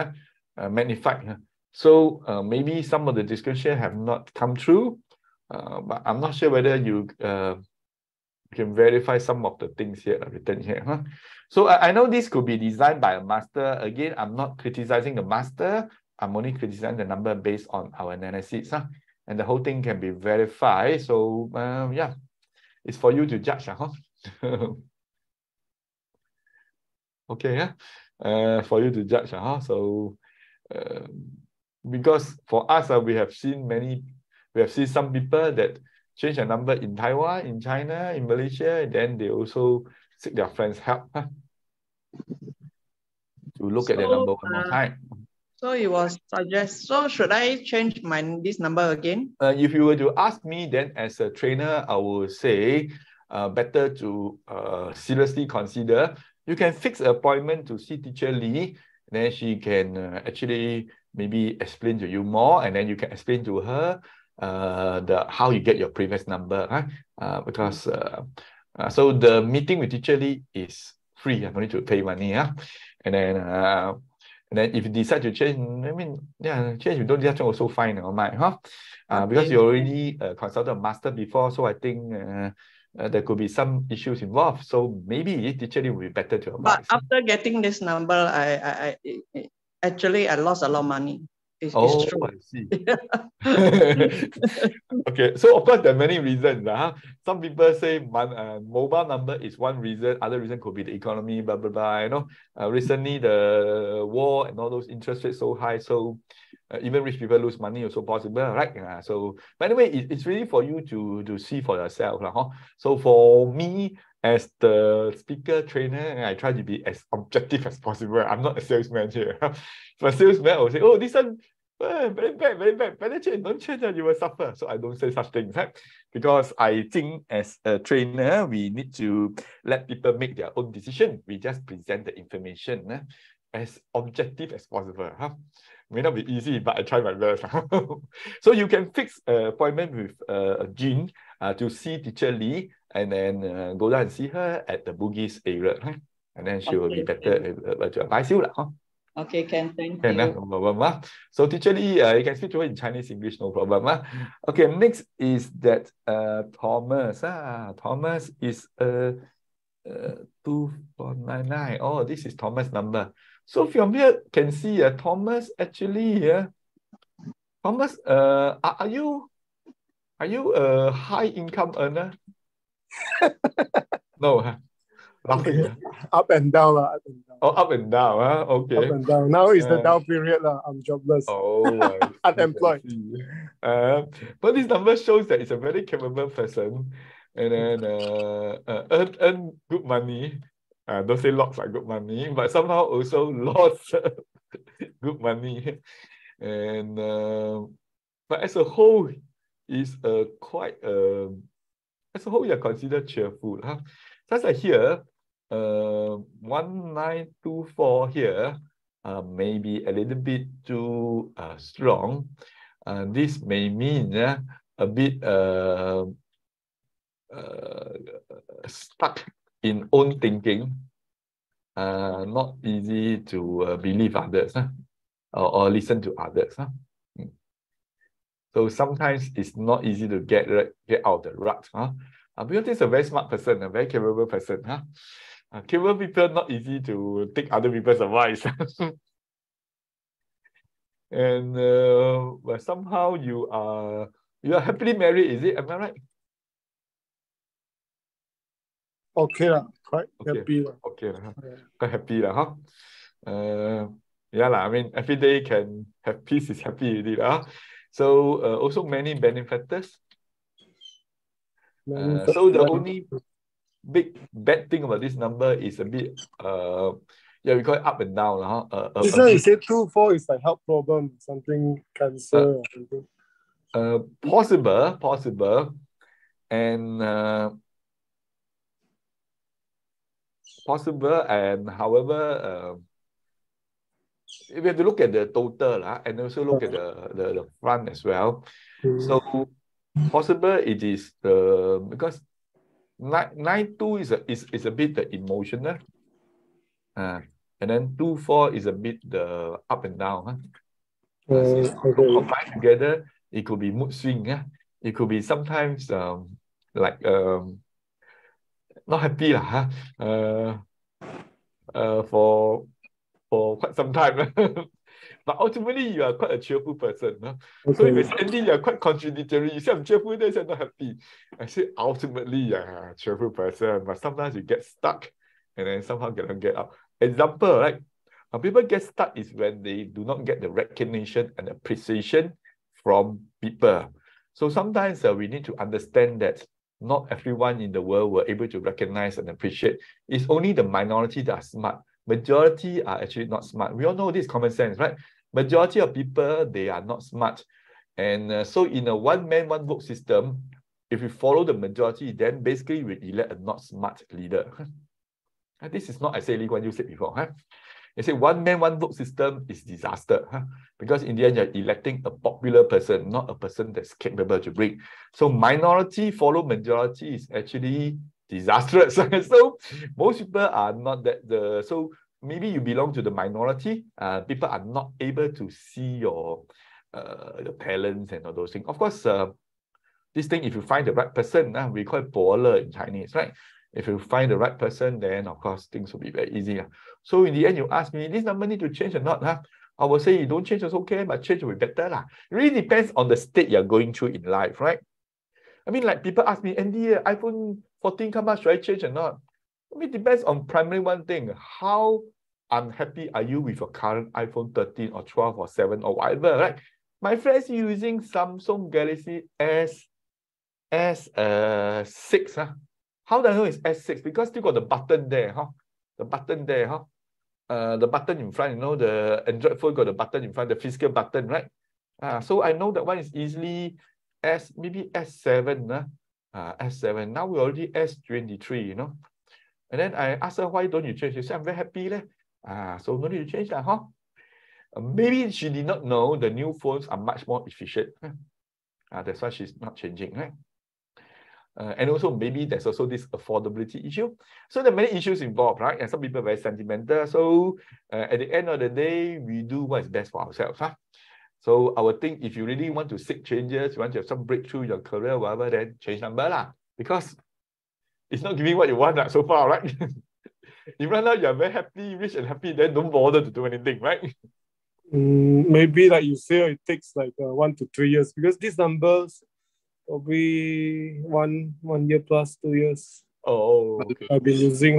magnified. So maybe some of the description have not come true, but I'm not sure whether you can verify some of the things here written here. Huh? So I know this could be designed by a master. Again, I'm not criticizing the master. I'm only criticizing the number based on our analysis. Huh? And the whole thing can be verified. So yeah, it's for you to judge. Huh? Okay, yeah, for you to judge. Huh? So because for us, we have seen some people that change a number in Taiwan, in China, in Malaysia, and then they also seek their friends' help to look at the number one more time.
So it was suggest. So should I change this number again?
If you were to ask me, then as a trainer, I would say better to seriously consider. You can fix an appointment to see Teacher Lee. Then she can actually maybe explain to you more, and then you can explain to her how you get your previous number. Because so the meeting with Teacher Lee is free. I don't need to pay money. And then if you decide to change, I mean, yeah, change. You don't just also fine, because you already consulted a master before. So I think there could be some issues involved. So maybe Teacher Lee will be better to advise.
But after getting this number, I actually lost a lot of money. It's true.
I see. Okay, so of course there are many reasons. Some people say mobile number is one reason. Other reason could be the economy, blah blah blah. You know, recently the war and all those interest rates so high, so even rich people lose money also possible, right? So, but anyway, it's really for you to see for yourself, So for me, as the speaker trainer, I try to be as objective as possible. I'm not a salesman here. For a salesman, I will say, oh, this one very bad, better change, don't change, you will suffer. So I don't say such things, right? Because I think as a trainer, we need to let people make their own decision. We just present the information as objective as possible. May not be easy, but I try my best. So you can fix an appointment with Jean to see Teacher Lee, and then go down and see her at the Bugis area, and then she will be better able to advise you.
Okay, thank you.
No problem. So Teacher Lee, you can speak to her in Chinese, English, no problem. Okay, next is that Thomas. Thomas is 2499. Oh, this is Thomas' number. So from here, can see Thomas actually here. Thomas, are you a high income earner? No,
Okay. Up and down. Up and down.
Oh, up and down. Okay.
Up and down. Now is the down period. I'm jobless.
Oh,
unemployed.
But this number shows that it's a very capable person, and then earn good money. Don't say lots like good money, but somehow also lost good money. And but as a whole, is quite as a whole, you're considered cheerful. Just like here, 1924 here, maybe a little bit too strong. This may mean a bit stuck in own thinking, not easy to believe others or listen to others. So sometimes it's not easy to get out of the rut. Because he's a very smart person, a very capable person. Capable people not easy to take other people's advice. And but somehow you are happily married, is it? Am I right?
Okay, quite happy.
Okay, quite happy, Yeah, I mean, every day can have peace is happy indeed. So also many benefactors. So the only big bad thing about this number is a bit yeah, we call it up and down.
This one you say 2-4 is like health problem, something cancer or something.
Possible, and however, we have to look at the total and also look at the front as well. So possible it is because 9-2 is a bit the emotional, and then 2-4 is a bit the up and down.
Okay.
Combined together, it could be mood swing. It could be sometimes like not happy for quite some time. But ultimately, you are quite a cheerful person. Okay. So if it's Andy, you're quite contradictory. You say I'm cheerful, then you're not happy. I say ultimately, you're a cheerful person, but sometimes you get stuck and then somehow cannot get out. Example, right? When people get stuck is when they do not get the recognition and appreciation from people. So sometimes we need to understand that not everyone in the world were able to recognize and appreciate. It's only the minority that are smart. Majority are actually not smart. We all know this common sense, right? Majority of people, they are not smart. And so in a one-man, one-vote system, if we follow the majority, then basically we elect a not smart leader. This is not, I say, Lee Kuan Yew said before. They say one-man, one-vote system is disaster. Because in the end, you're electing a popular person, not a person that's capable to bring. So minority follow majority is actually disastrous. So most people are not that so maybe you belong to the minority. People are not able to see your talents and all those things. Of course, this thing, if you find the right person, we call it 伯乐 in Chinese, right? If you find the right person, then of course things will be very easy. So in the end, you ask me, this number need to change or not? I will say you don't change, it's okay, but change will be better. It really depends on the state you're going through in life, right? I mean, like people ask me, Andy, iPhone 14 come out, should I change or not? I mean, it depends on primarily one thing. How unhappy are you with your current iPhone 13 or 12 or 7 or whatever, right? My friends using Samsung Galaxy S6. How do I know it's S6? Because still got the button there, The button there, the button in front, the Android phone got the button in front, the physical button, right? So I know that one is easily maybe S7, S7. Now we're already S23, And then I asked her, why don't you change? She said, I'm very happy. So no need to change that, Maybe she did not know the new phones are much more efficient. That's why she's not changing, right? And also maybe there's also this affordability issue. So there are many issues involved, right? And some people are very sentimental. So at the end of the day, we do what is best for ourselves. So I would think if you really want to seek changes, you want to have some breakthrough in your career, whatever, then change number because it's not giving what you want so far, right? If right now you're very happy, rich and happy, then don't bother to do anything, right?
Maybe like you say, it takes like 1 to 3 years because these numbers probably one year plus 2 years.
Oh, okay.
I've been using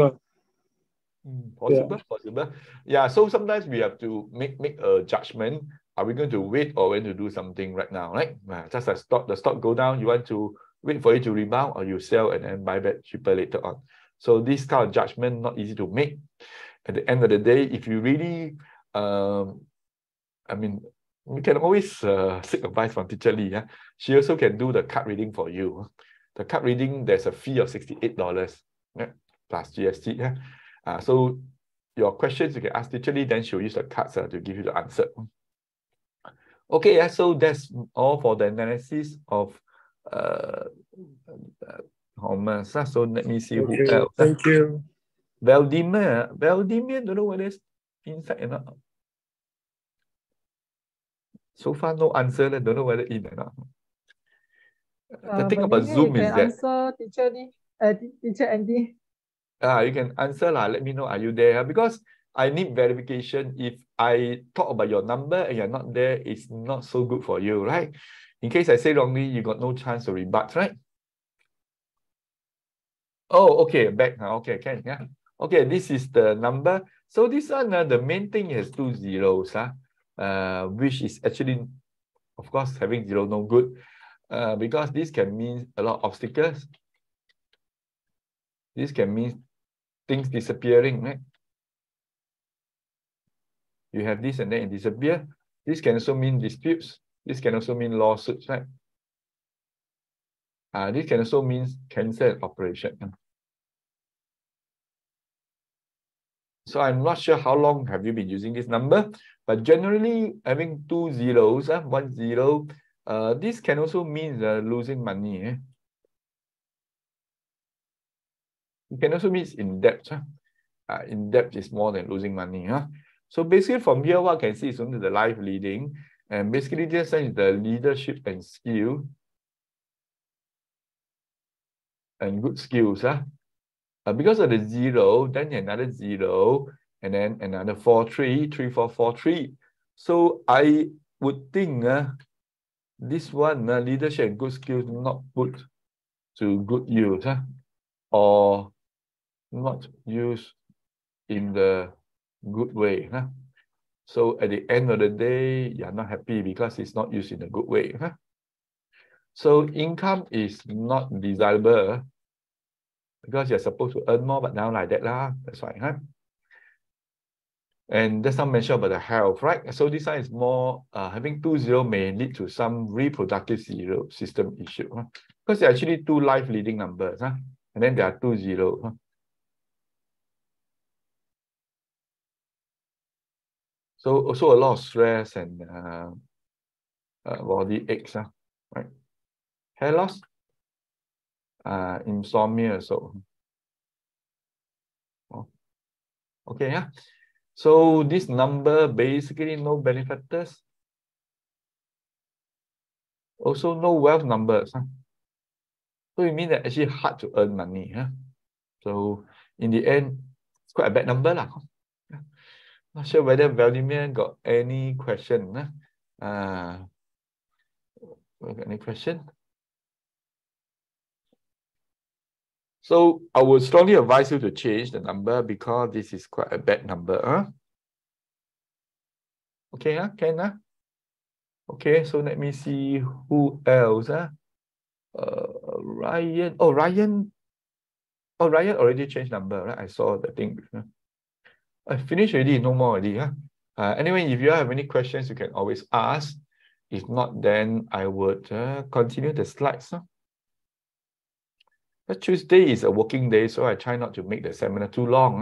Possible. Yeah, so sometimes we have to make a judgment. Are we going to wait or when to do something right now, right? Just as the stock go down, you want to wait for it to rebound or you sell and then buy back cheaper later on. So this kind of judgment not easy to make. At the end of the day, if you really, I mean, we can always seek advice from Teacher Lee. She also can do the card reading for you. The card reading, there's a fee of $68 plus GST. So your questions, you can ask Teacher Lee, then she'll use the cards to give you the answer. Okay, so that's all for the analysis of Thomas. So let me see who else.
Thank you.
Valdemir, don't know whether it's inside or not. So far, no answer. I don't know whether in or not. The thing about Zoom is that
answer Teacher Andy.
you can answer let me know, are you there? Because I need verification. If I talk about your number and you're not there, it's not so good for you, right? In case I say wrongly, you got no chance to rebut, right? Oh, okay, back. Okay, can, Okay, this is the number. So this one, the main thing has 2 zeros, which is actually, of course, having 0 no good, because this can mean a lot of obstacles. This can mean things disappearing, right? You have this and then it disappear. This can also mean disputes. This can also mean lawsuits, right? This can also mean cancel operation. So I'm not sure how long have you been using this number, but generally having 2 zeros, 1 0, this can also mean losing money. It can also mean in debt. In debt is more than losing money. So basically from here, what I can see is only the life leading. And basically this is the leadership and skill. And good skills. Because of the 0, then another 0, and then another 4 3 3 4 4 3. So I would think this one, leadership and good skills, not put to good use, or not used in the good way. So at the end of the day, you're not happy because it's not used in a good way. So income is not desirable because you're supposed to earn more, but now like that lah. That's why. And there's some mention about the health, right? So this one is more having 2 0 may lead to some reproductive system issue. Because there are actually 2 life leading numbers, and then there are 2 0. So also a lot of stress and body aches, right? Hair loss, insomnia, so okay, So this number basically no benefactors, also no wealth numbers. So it means that actually hard to earn money. So in the end, it's quite a bad number lah. Not sure whether Vladimir got any question. Any question? So I would strongly advise you to change the number because this is quite a bad number. Okay, can? Okay, so let me see who else. Ryan. Oh, Ryan already changed number, right? I saw the thing. I finished already, no more already. Anyway, if you have any questions, you can always ask. If not, then I would continue the slides. Tuesday is a working day, so I try not to make the seminar too long.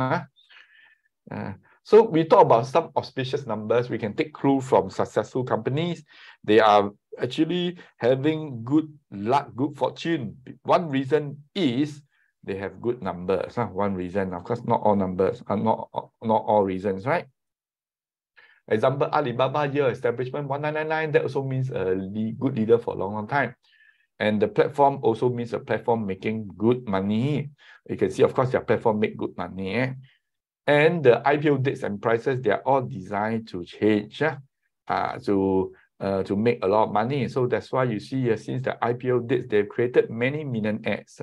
So we talk about some auspicious numbers. We can take clue from successful companies. They are actually having good luck, good fortune. One reason is they have good numbers. One reason, of course, not all numbers, not all reasons, right? Example, Alibaba year establishment 1999. That also means a good leader for a long time. And the platform also means a platform making good money. You can see, of course, their platform make good money. And the IPO dates and prices, they are all designed to change, to make a lot of money. So that's why you see here, since the IPO dates, they've created many millionaires.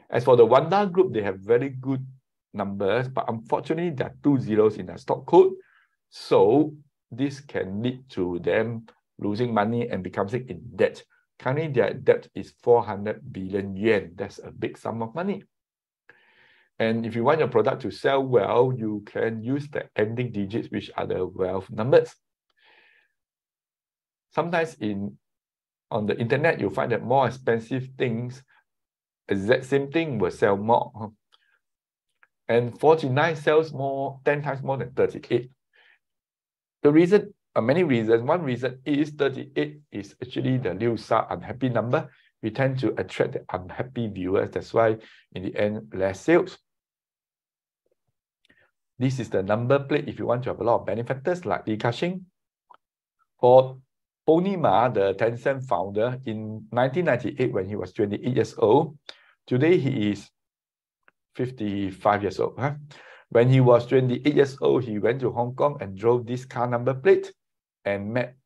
As for the Wanda Group, they have very good numbers, but unfortunately, there are 2 zeros in their stock code. So this can lead to them losing money and becoming in debt. Currently, their debt is 400 billion yen. That's a big sum of money. And if you want your product to sell well, you can use the ending digits, which are the wealth numbers. Sometimes on the internet, you'll find that more expensive things, exact same thing, will sell more. And 49 sells 10 times more than 38. The reason, many reasons. One reason is 38 is actually the Liu Sha unhappy number. We tend to attract the unhappy viewers. That's why in the end, less sales. This is the number plate if you want to have a lot of benefactors like Li Ka-shing. For Pony Ma, the Tencent founder, in 1998 when he was 28 years old, today he is 55 years old. When he was 28 years old, he went to Hong Kong and drove this car number plate and met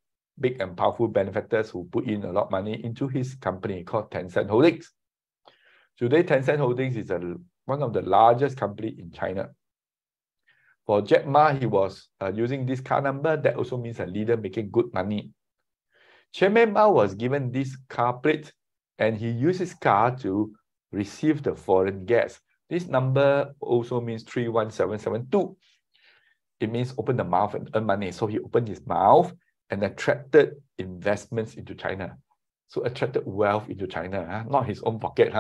big and powerful benefactors who put in a lot of money into his company called Tencent Holdings. Today, Tencent Holdings is one of the largest companies in China. For Jack Ma, he was using this car number. That also means a leader making good money. Chairman Mao was given this car plate, and he used his car to receive the foreign guests. This number also means 31772. It means open the mouth and earn money. So he opened his mouth and attracted investments into China. So attracted wealth into China, not his own pocket.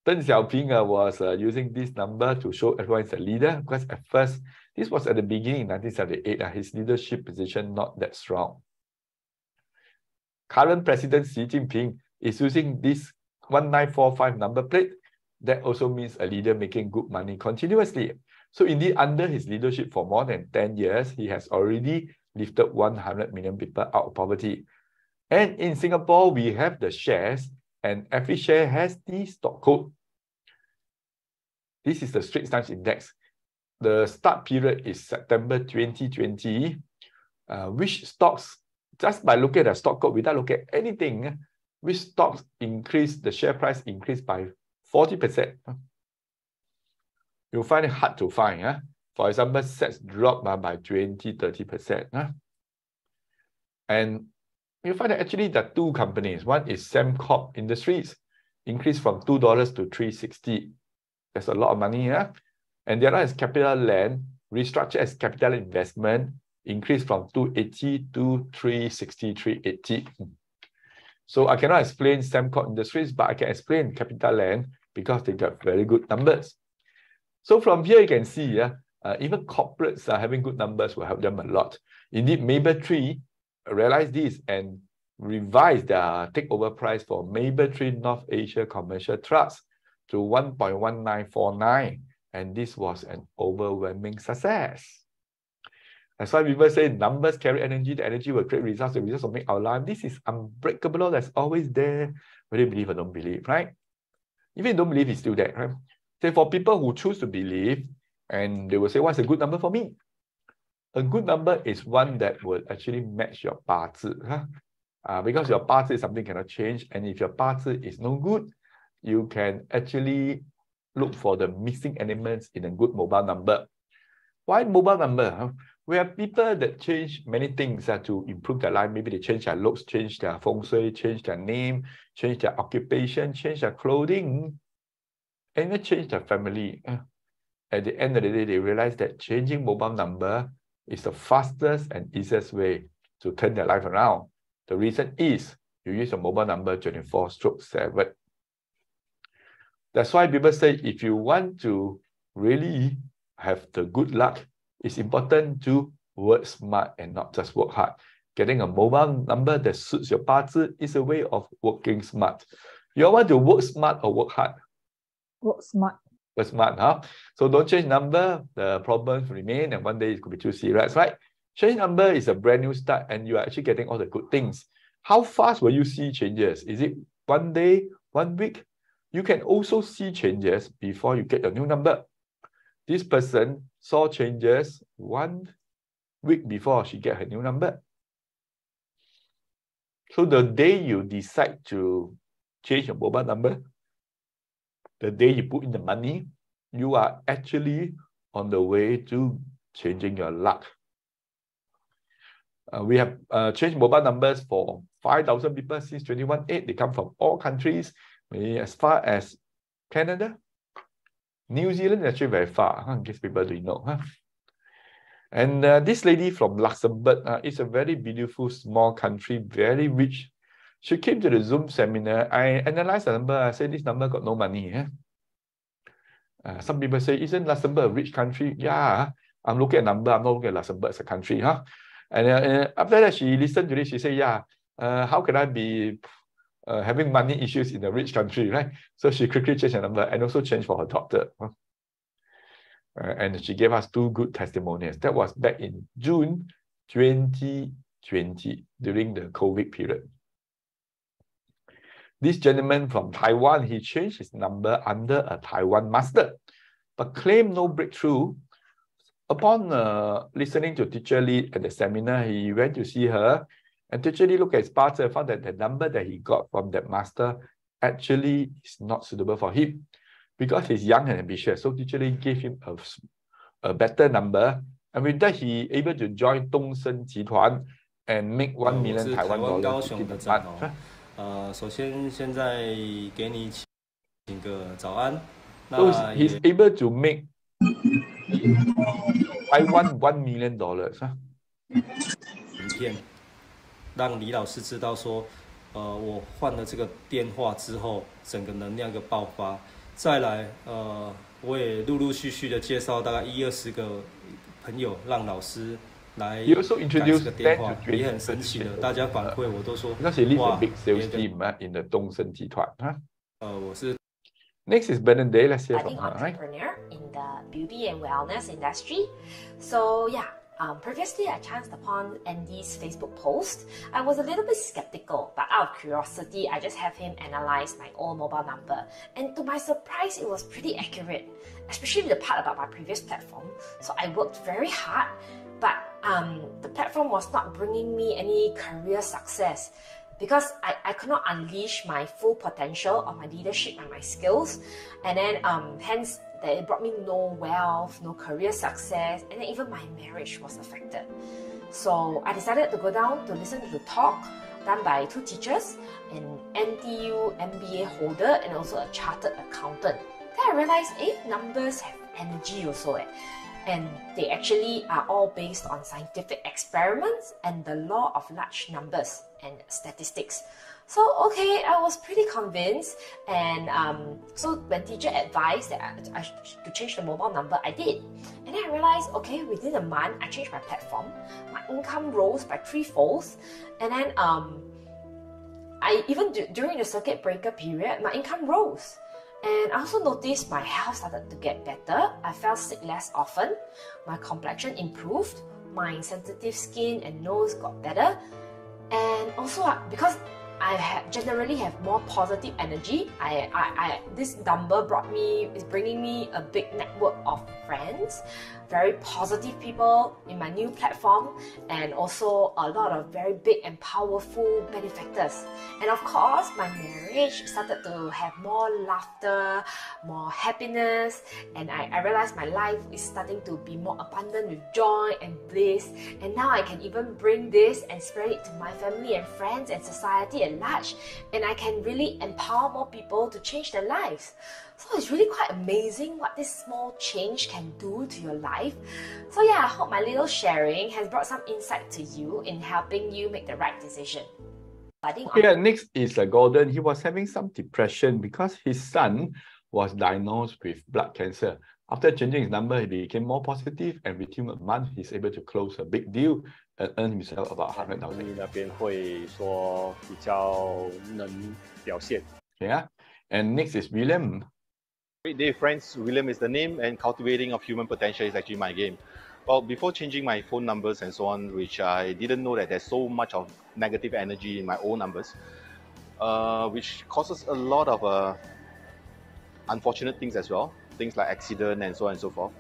Deng Xiaoping was using this number to show everyone is a leader, because at first, this was at the beginning in 1978, his leadership position not that strong. Current President Xi Jinping is using this 1945 number plate. That also means a leader making good money continuously. So indeed, under his leadership for more than 10 years, he has already lifted 100 million people out of poverty. And in Singapore, we have the shares, and every share has the stock code. This is the Straits Times Index. The start period is September 2020. Which stocks, just by looking at the stock code, without looking at anything, which stocks increased, the share price increased by 40%. You'll find it hard to find. For example, sets dropped by 20-30%. And you find that actually there are two companies. One is Sembcorp Industries, increased from $2 to $3.60. That's a lot of money. And the other is Capital Land, restructured as capital investment, increased from $2.80 to $3.60, $3.80. So I cannot explain Sembcorp Industries, but I can explain Capital Land because they got very good numbers. So from here you can see, even corporates are having good numbers will help them a lot. Indeed, Mapletree realized this and revised their takeover price for Mapletree North Asia Commercial Trust to 1.1949. And this was an overwhelming success. That's why people say numbers carry energy, the energy will create results, the results will make our life. This is unbreakable, that's always there, whether you believe or don't believe, right? Even if you don't believe, it's still there, right? So for people who choose to believe, and they will say, what's a good number for me? A good number is one that will actually match your 八字, because your 八字is something cannot change, and if your 八字is no good, you can actually look for the missing elements in a good mobile number. Why mobile number? We have people that change many things to improve their life. Maybe they change their looks, change their feng shui, change their name, change their occupation, change their clothing, and even change their family. At the end of the day, they realize that changing mobile number is the fastest and easiest way to turn their life around. The reason is you use a mobile number 24/7. That's why people say if you want to really have the good luck, it's important to work smart and not just work hard. Getting a mobile number that suits your 八字 is a way of working smart. You want to work smart or work hard?
Work smart.
Work smart, So don't change number, the problems remain, and one day it could be too serious, right? Change number is a brand new start, and you are actually getting all the good things. How fast will you see changes? Is it 1 day, 1 week? You can also see changes before you get your new number. This person saw changes 1 week before she get her new number. So the day you decide to change your mobile number, the day you put in the money, you are actually on the way to changing your luck. We have changed mobile numbers for 5,000 people since 2018. They come from all countries, maybe as far as Canada. New Zealand is actually very far, in case people don't know. And this lady from Luxembourg is a very beautiful, small country, very rich. She came to the Zoom seminar. I analyzed the number. I said, this number got no money. Some people say, isn't Luxembourg a rich country? Yeah, I'm looking at number. I'm not looking at Luxembourg as a country. And after that, she listened to this. She said, yeah, how can I be having money issues in a rich country, right? So she quickly changed her number and also changed for her doctor. And she gave us 2 good testimonials. That was back in June 2020, during the COVID period. This gentleman from Taiwan, he changed his number under a Taiwan master, but claimed no breakthrough. Upon listening to Teacher Lee at the seminar, he went to see her, and Teacher Lee looked at his parts and found that the number that he got from that master actually is not suitable for him. because he's young and ambitious. So teacher Lee gave him a better number. And with that, he able to join 东升集团 and make 1 million Taiwan dollars.
首先现在给你请个早安。
So he's able to make $1 million.
影片让李老师知道说，我换了这个电话之后，整个能量一个爆发。再来，我也陆陆续续的介绍大概10-20个朋友，让老师来改这个电话，也很神奇的，大家反馈我都说，哇，
big sales team in the 东升集团。
我是。
Next is Bernadette. Let's hear
budding
from her.
entrepreneur in the beauty and wellness industry. So yeah. Previously, I chanced upon Andy's Facebook post. I was a little bit skeptical, but out of curiosity, I just have him analyze my old mobile number. And to my surprise, it was pretty accurate, especially the part about my previous platform. So I worked very hard, but the platform was not bringing me any career success because I could not unleash my full potential of my leadership and my skills. And then hence, that it brought me no wealth, no career success, and then even my marriage was affected. So I decided to go down to listen to the talk done by 2 teachers, an NTU MBA holder and also a chartered accountant. Then I realized, numbers have energy also. And they actually are all based on scientific experiments and the law of large numbers and statistics. So, okay, I was pretty convinced, and so when teacher advised that I to change the mobile number, I did. And then I realized, okay, within a month, I changed my platform, my income rose by 3-fold, and then I even during the circuit breaker period, my income rose. And I also noticed my health started to get better. I felt sick less often, my complexion improved, my sensitive skin and nose got better, and also because I generally have more positive energy. This number is bringing me a big network of friends, very positive people in my new platform, and also a lot of very big and powerful benefactors. And of course, my marriage started to have more laughter, more happiness, and I realized my life is starting to be more abundant with joy and bliss. And now I can even bring this and spread it to my family and friends and society at large, and I can really empower more people to change their lives. So it's really quite amazing what this small change can do to your life. So yeah, I hope my little sharing has brought some insight to you in helping you make the right decision.
Okay, next is Gordon. He was having some depression because his son was diagnosed with blood cancer. After changing his number, he became more positive, and within a month, he's able to close a big deal and earn himself about 100,000.
那边会说比较能表现。
Yeah, and next is William.
Great day, friends. William is the name, and cultivating of human potential is actually my game. Well, before changing my phone numbers and so on, which I didn't know that there's so much of negative energy in my old numbers, which causes a lot of unfortunate things as well, things like accident and so on and so forth.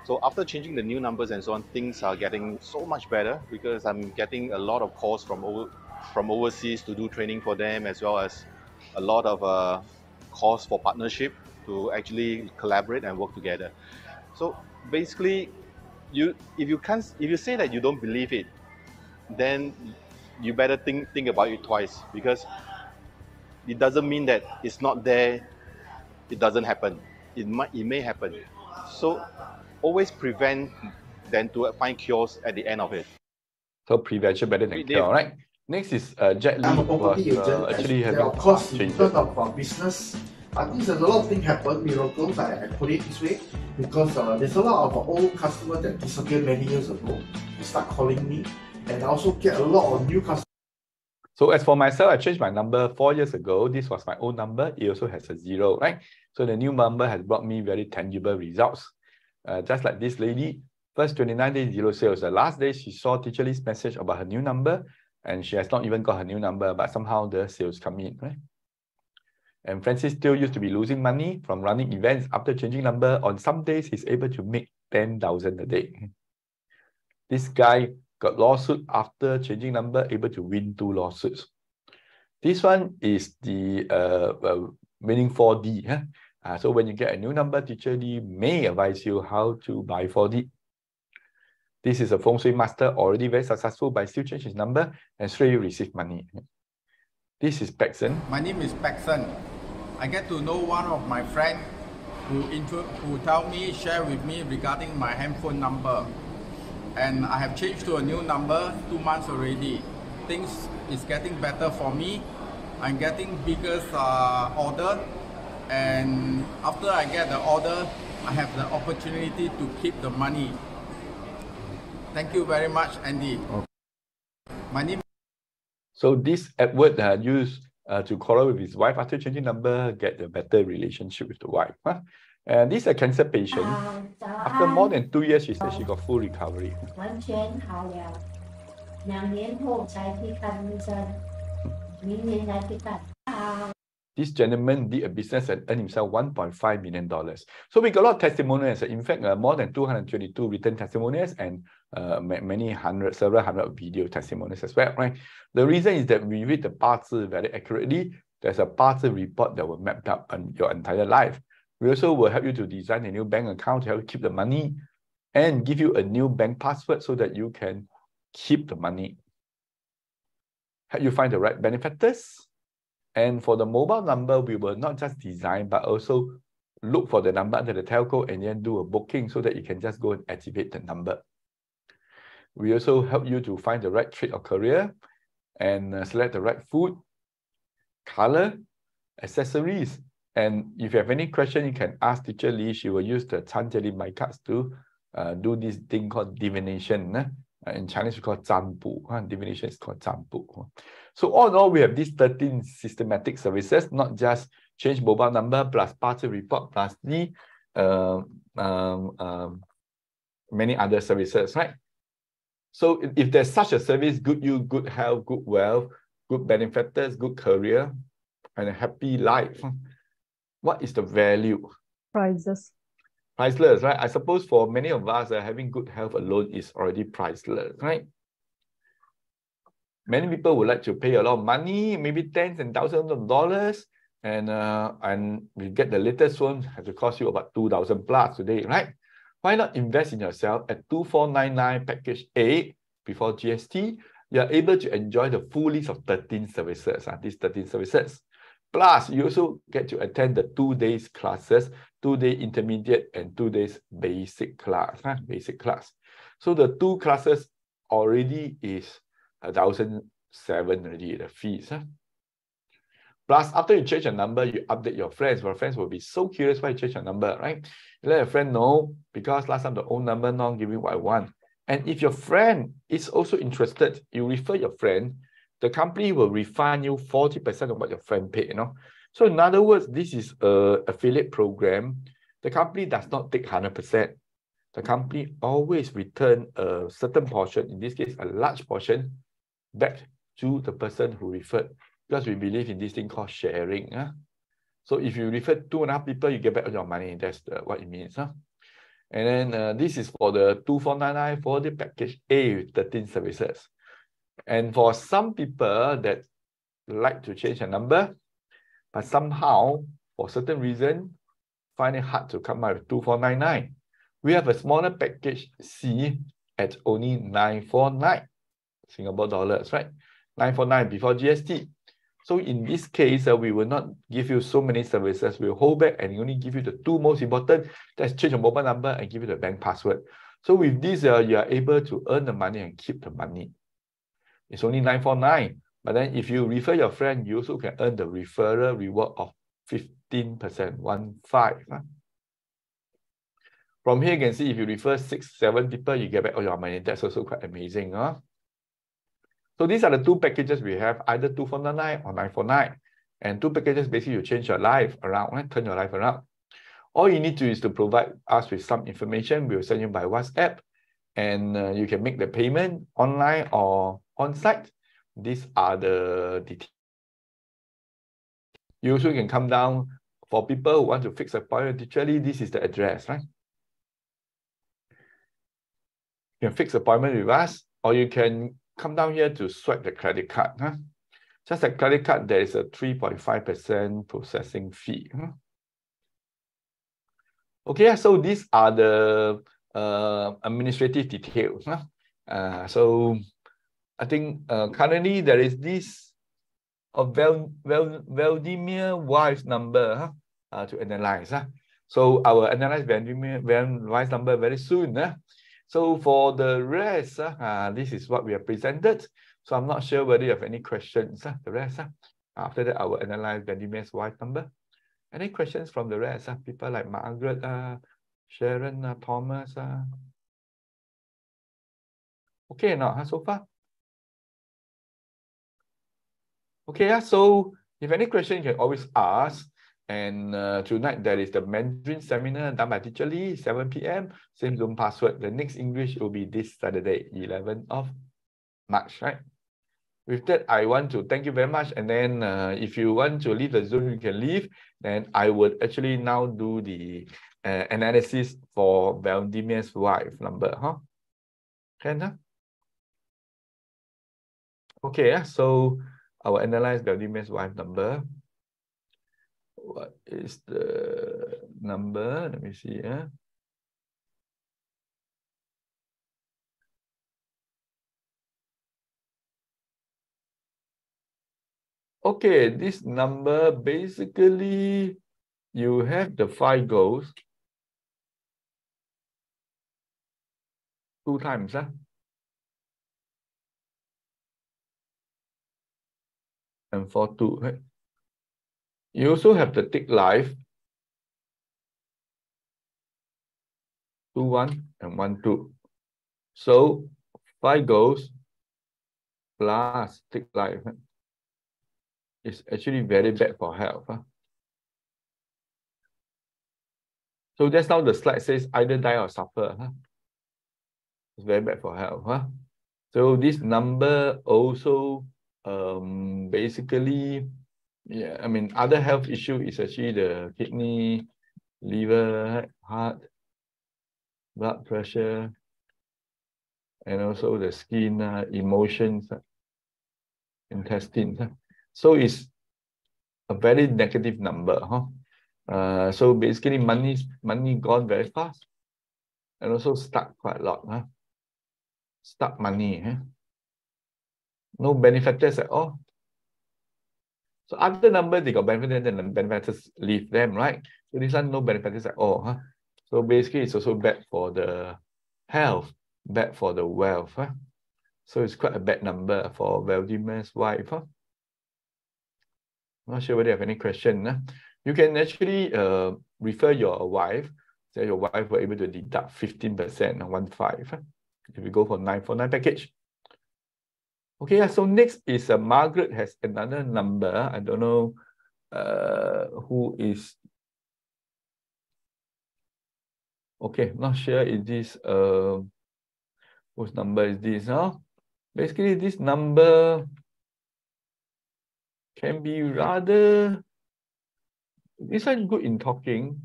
So after changing the new numbers and so on, things are getting so much better because I'm getting a lot of calls from overseas to do training for them, as well as a lot of calls for partnership to actually collaborate and work together. So basically, if you say that you don't believe it, then you better think about it twice, because it doesn't mean that it's not there, it doesn't happen. It may happen. So always prevent than to find cures at the end of it.
So prevention better than cure, right? Next is Jack Lee, who was actually having
of course, in terms of business, I think there's a lot of things happen, miracles, I put it this way, because there's a lot of old customers that disappeared many years ago. They start calling me, and I also get a lot of new customers.
So as for myself, I changed my number 4 years ago. This was my old number. It also has a 0, right? So the new number has brought me very tangible results. Just like this lady, first 29 days, 0 sales. The last day, she saw Teacher Lee's message about her new number, and she has not even got her new number, but somehow the sales come in, right? And Francis still used to be losing money from running events. After changing number, on some days, he's able to make 10,000 a day. This guy got lawsuit after changing number, able to win 2 lawsuits. This one is the winning 4D. So when you get a new number, Teacher Lee may advise you how to buy 4D. This is a Feng Shui master already very successful, but still change his number and straight you receive money. This is Paxson.
My name is Paxson. I get to know one of my friends who share with me regarding my handphone number. And I have changed to a new number 2 months already. Things is getting better for me. I'm getting bigger order. And after I get the order, I have the opportunity to keep the money. Thank you very much, Andy.
Okay.
My name.
So this Edward used to quarrel with his wife after changing number, get a better relationship with the wife. And this is a cancer patient. After more than 2 years, she said she got full recovery. This gentleman did a business and earned himself $1.5 million. So we got a lot of testimonials. In fact, more than 222 written testimonials and several hundred video testimonials as well, right? The reason is that we read the 八字 very accurately. There's a 八字 report that will map up on your entire life. We also will help you to design a new bank account to help you keep the money and give you a new bank password so that you can keep the money. Help you find the right benefactors. And for the mobile number, we will not just design, but also look for the number under the telco and then do a booking so that you can just go and activate the number. We also help you to find the right trade or career and select the right food, color, accessories. And if you have any question, you can ask Teacher Lee. She will use the Chanjali my cards to do this thing called divination. In Chinese, we call it 占卜. Divination is called 占卜. So all in all, we have these 13 systematic services, not just change mobile number plus party report plus the many other services, right? So if there's such a service, good you, good health, good wealth, good benefactors, good career, and a happy life, what is the value?
Priceless.
Priceless, right? I suppose for many of us, having good health alone is already priceless, right? Many people would like to pay a lot of money, maybe tens and thousands of dollars, and we get the latest one, has to cost you about 2,000 plus today, right? Why not invest in yourself at 2499 package A before GST? You are able to enjoy the full list of 13 services, these 13 services. Plus, you also get to attend the 2 days classes, 2-day intermediate and 2 days basic class, basic class. So the 2 classes already is 1,007 already, the fees. Plus, after you change your number, you update your friends. Your friends will be so curious why you change your number, right? You let your friend know, because last time the old number now giving what I want. And if your friend is also interested, you refer your friend, the company will refund you 40% of what your friend paid, you know. So in other words, this is an affiliate program. The company does not take 100%. The company always return a certain portion, in this case, a large portion, back to the person who referred, because we believe in this thing called sharing. So if you refer 2.5 people, you get back all your money. That's what it means. And then this is for the 2499 for the package A with 13 services. And for some people that like to change a number, but somehow, for certain reason, find it hard to come out with 2499. We have a smaller package C at only 949 Singapore dollars, right? 949 before GST. So in this case, we will not give you so many services. We'll hold back and only give you the 2 most important. That's change your mobile number and give you the bank password. So with this, you are able to earn the money and keep the money. It's only 949. But then if you refer your friend, you also can earn the referral reward of 15%, 15. From here, you can see if you refer 6, 7 people, you get back all your money. That's also quite amazing. So these are the 2 packages we have, either 2499 or 949. And 2 packages, basically you change your life around, turn your life around. All you need to is to provide us with some information. We'll send you by WhatsApp. And you can make the payment online or on-site. These are the details. You also can come down for people who want to fix an appointment. Literally, this is the address, right? You can fix an appointment with us, or you can come down here to swipe the credit card. Just like credit card, there is a 3.5% processing fee. Okay, so these are the administrative details. So I think currently there is this Vladimir wife's number to analyze. So I will analyze Vladimir wife's number very soon. So for the rest, this is what we have presented. So I'm not sure whether you have any questions. The rest, after that, I will analyze Vladimir's wife's number. Any questions from the rest? People like Margaret, Sharon, Thomas. Okay, now so far. Okay, so if any question, you can always ask. And tonight there is the Mandarin seminar done by Teacher Lee, 7 p.m. Same Zoom password. The next English will be this Saturday, 11th of March, right? With that, I want to thank you very much. And then if you want to leave the Zoom, you can leave. Then I would actually now do the analysis for Valdimir's wife number, Can, Okay, so I will analyze Valdimir's wife number. What is the number? Let me see. Okay, this number basically you have the 5 goals 2 times. And 4, 2. Right? You also have the tick life 2, 1 and 1, 2. So 5 goals plus tick life is actually very bad for health. So just now the slide says either die or suffer. It's very bad for health. So this number also basically, yeah, I mean, other health issue is actually the kidney, liver, heart, blood pressure, and also the skin, emotions, intestines. So it's a very negative number. So basically money gone very fast and also stuck quite a lot. Stuck money. No benefactors at all. So other numbers, they got benefactors and the benefactors leave them, right? So this one, no benefactors at all. So basically, it's also bad for the health, bad for the wealth. So it's quite a bad number for Valdimir's wife. Not sure whether you have any question. You can actually refer your wife. So your wife were able to deduct 15% on 1.5 if you go for 949 package. Okay, so next is Margaret has another number. I don't know who is. Okay, not sure is this whose number is this? Basically, this number can be rather. This one good in talking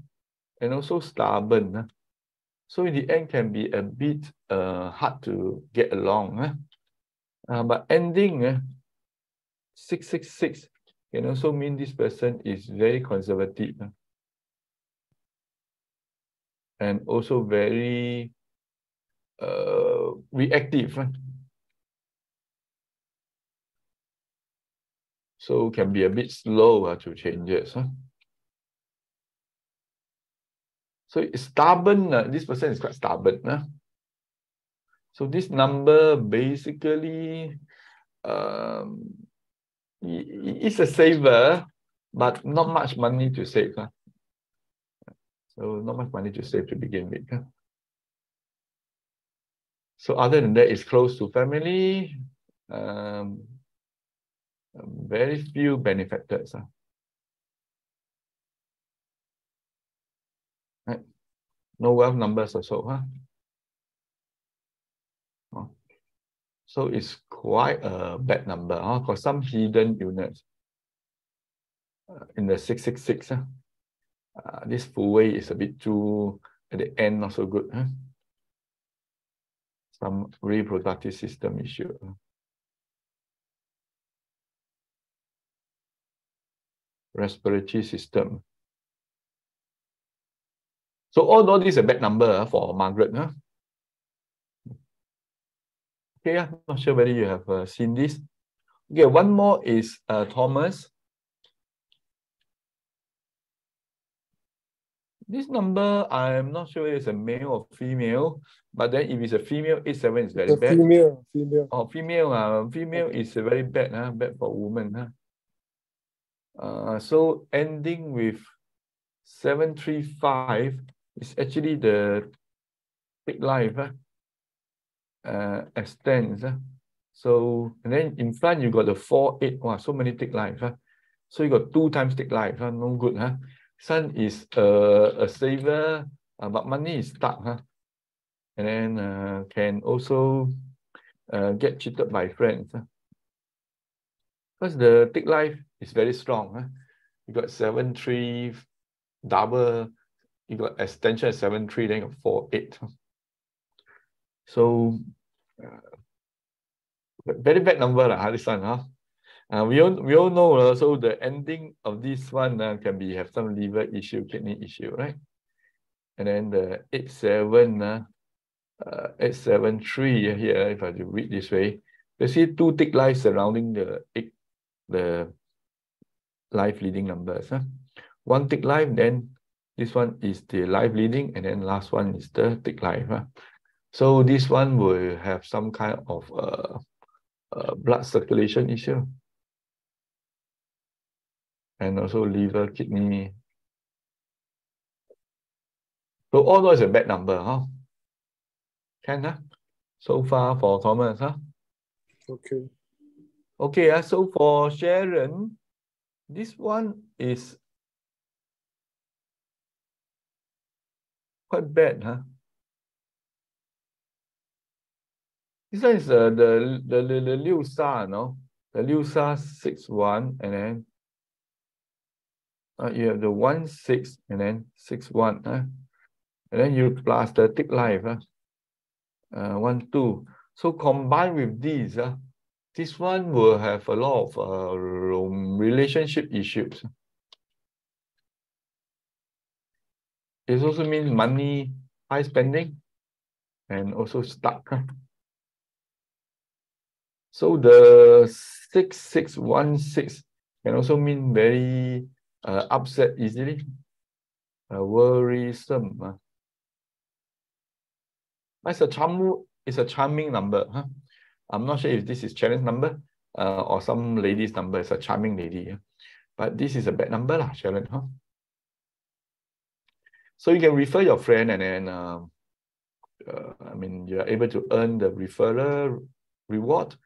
and also stubborn. So in the end can be a bit hard to get along. But ending 666 can also mean this person is very conservative and also very reactive. So can be a bit slow to changes. So it's stubborn. This person is quite stubborn. So this number basically is a saver, but not much money to save. So not much money to save to begin with. So other than that, it's close to family. Very few benefactors. Right. No wealth numbers also. So it's quite a bad number for some hidden units. In the 666, this full way is a bit too, at the end, not so good. Some reproductive system issue. Respiratory system. So all these a bad number for Margaret. Huh? Okay, I'm not sure whether you have seen this. Okay, one more is Thomas. This number, I'm not sure it's a male or female, but then if it's a female, 87 is very bad.
Female.
Oh, female is very bad, bad for women. So ending with 735 is actually the take life extends. So, and then in front you got the 48. Wow, so many take life. So you got 2 times take life. No good. Son is a saver, but money is stuck. And then can also get cheated by friends. Because the take life is very strong. You got 7-3 double, you got extension at 7-3, then you got 4-8. So very bad number, this one. We all know, so the ending of this one can be have some liver issue, kidney issue, right? And then the 873 here, if I read this way, you see 2 tick lives surrounding the life leading numbers. 1 tick life, then this one is the life leading, and then last one is the tick life. So this one will have some kind of blood circulation issue. And also liver, kidney. So all those are bad number, Can, so far for Thomas,
Okay.
Okay, so for Sharon, this one is quite bad, This one is the Liu Sha, no? The Liu Sha 6-1, and then you have the 1-6 and then 6-1, and then you plus the tick life, 1-2. So combined with these, this one will have a lot of relationship issues. It also means money, high spending, and also stuck. So the 6-6-1-6 can also mean very upset easily, worrisome. It's a charming number. I'm not sure if this is Sharon's number or some lady's number. It's a charming lady. But this is a bad number, Sharon. So you can refer your friend, and then I mean, you're able to earn the referral reward,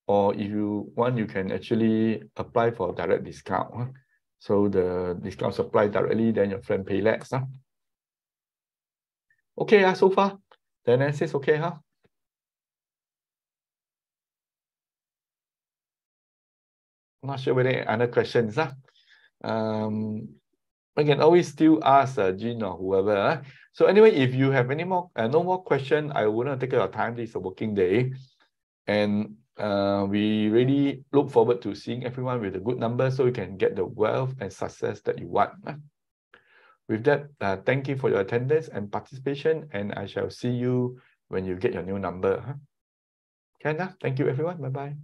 or if you want, you can actually apply for direct discount. So the discounts apply directly, then your friend pay less. Okay, so far the analysis okay, Not sure whether any other questions. I can always still ask Jean or whoever. So anyway, if you have any more, no more question, I wouldn't take your time. This is a working day, and we really look forward to seeing everyone with a good number, so you can get the wealth and success that you want. With that, thank you for your attendance and participation, and I shall see you when you get your new number. Thank you, everyone. Bye bye.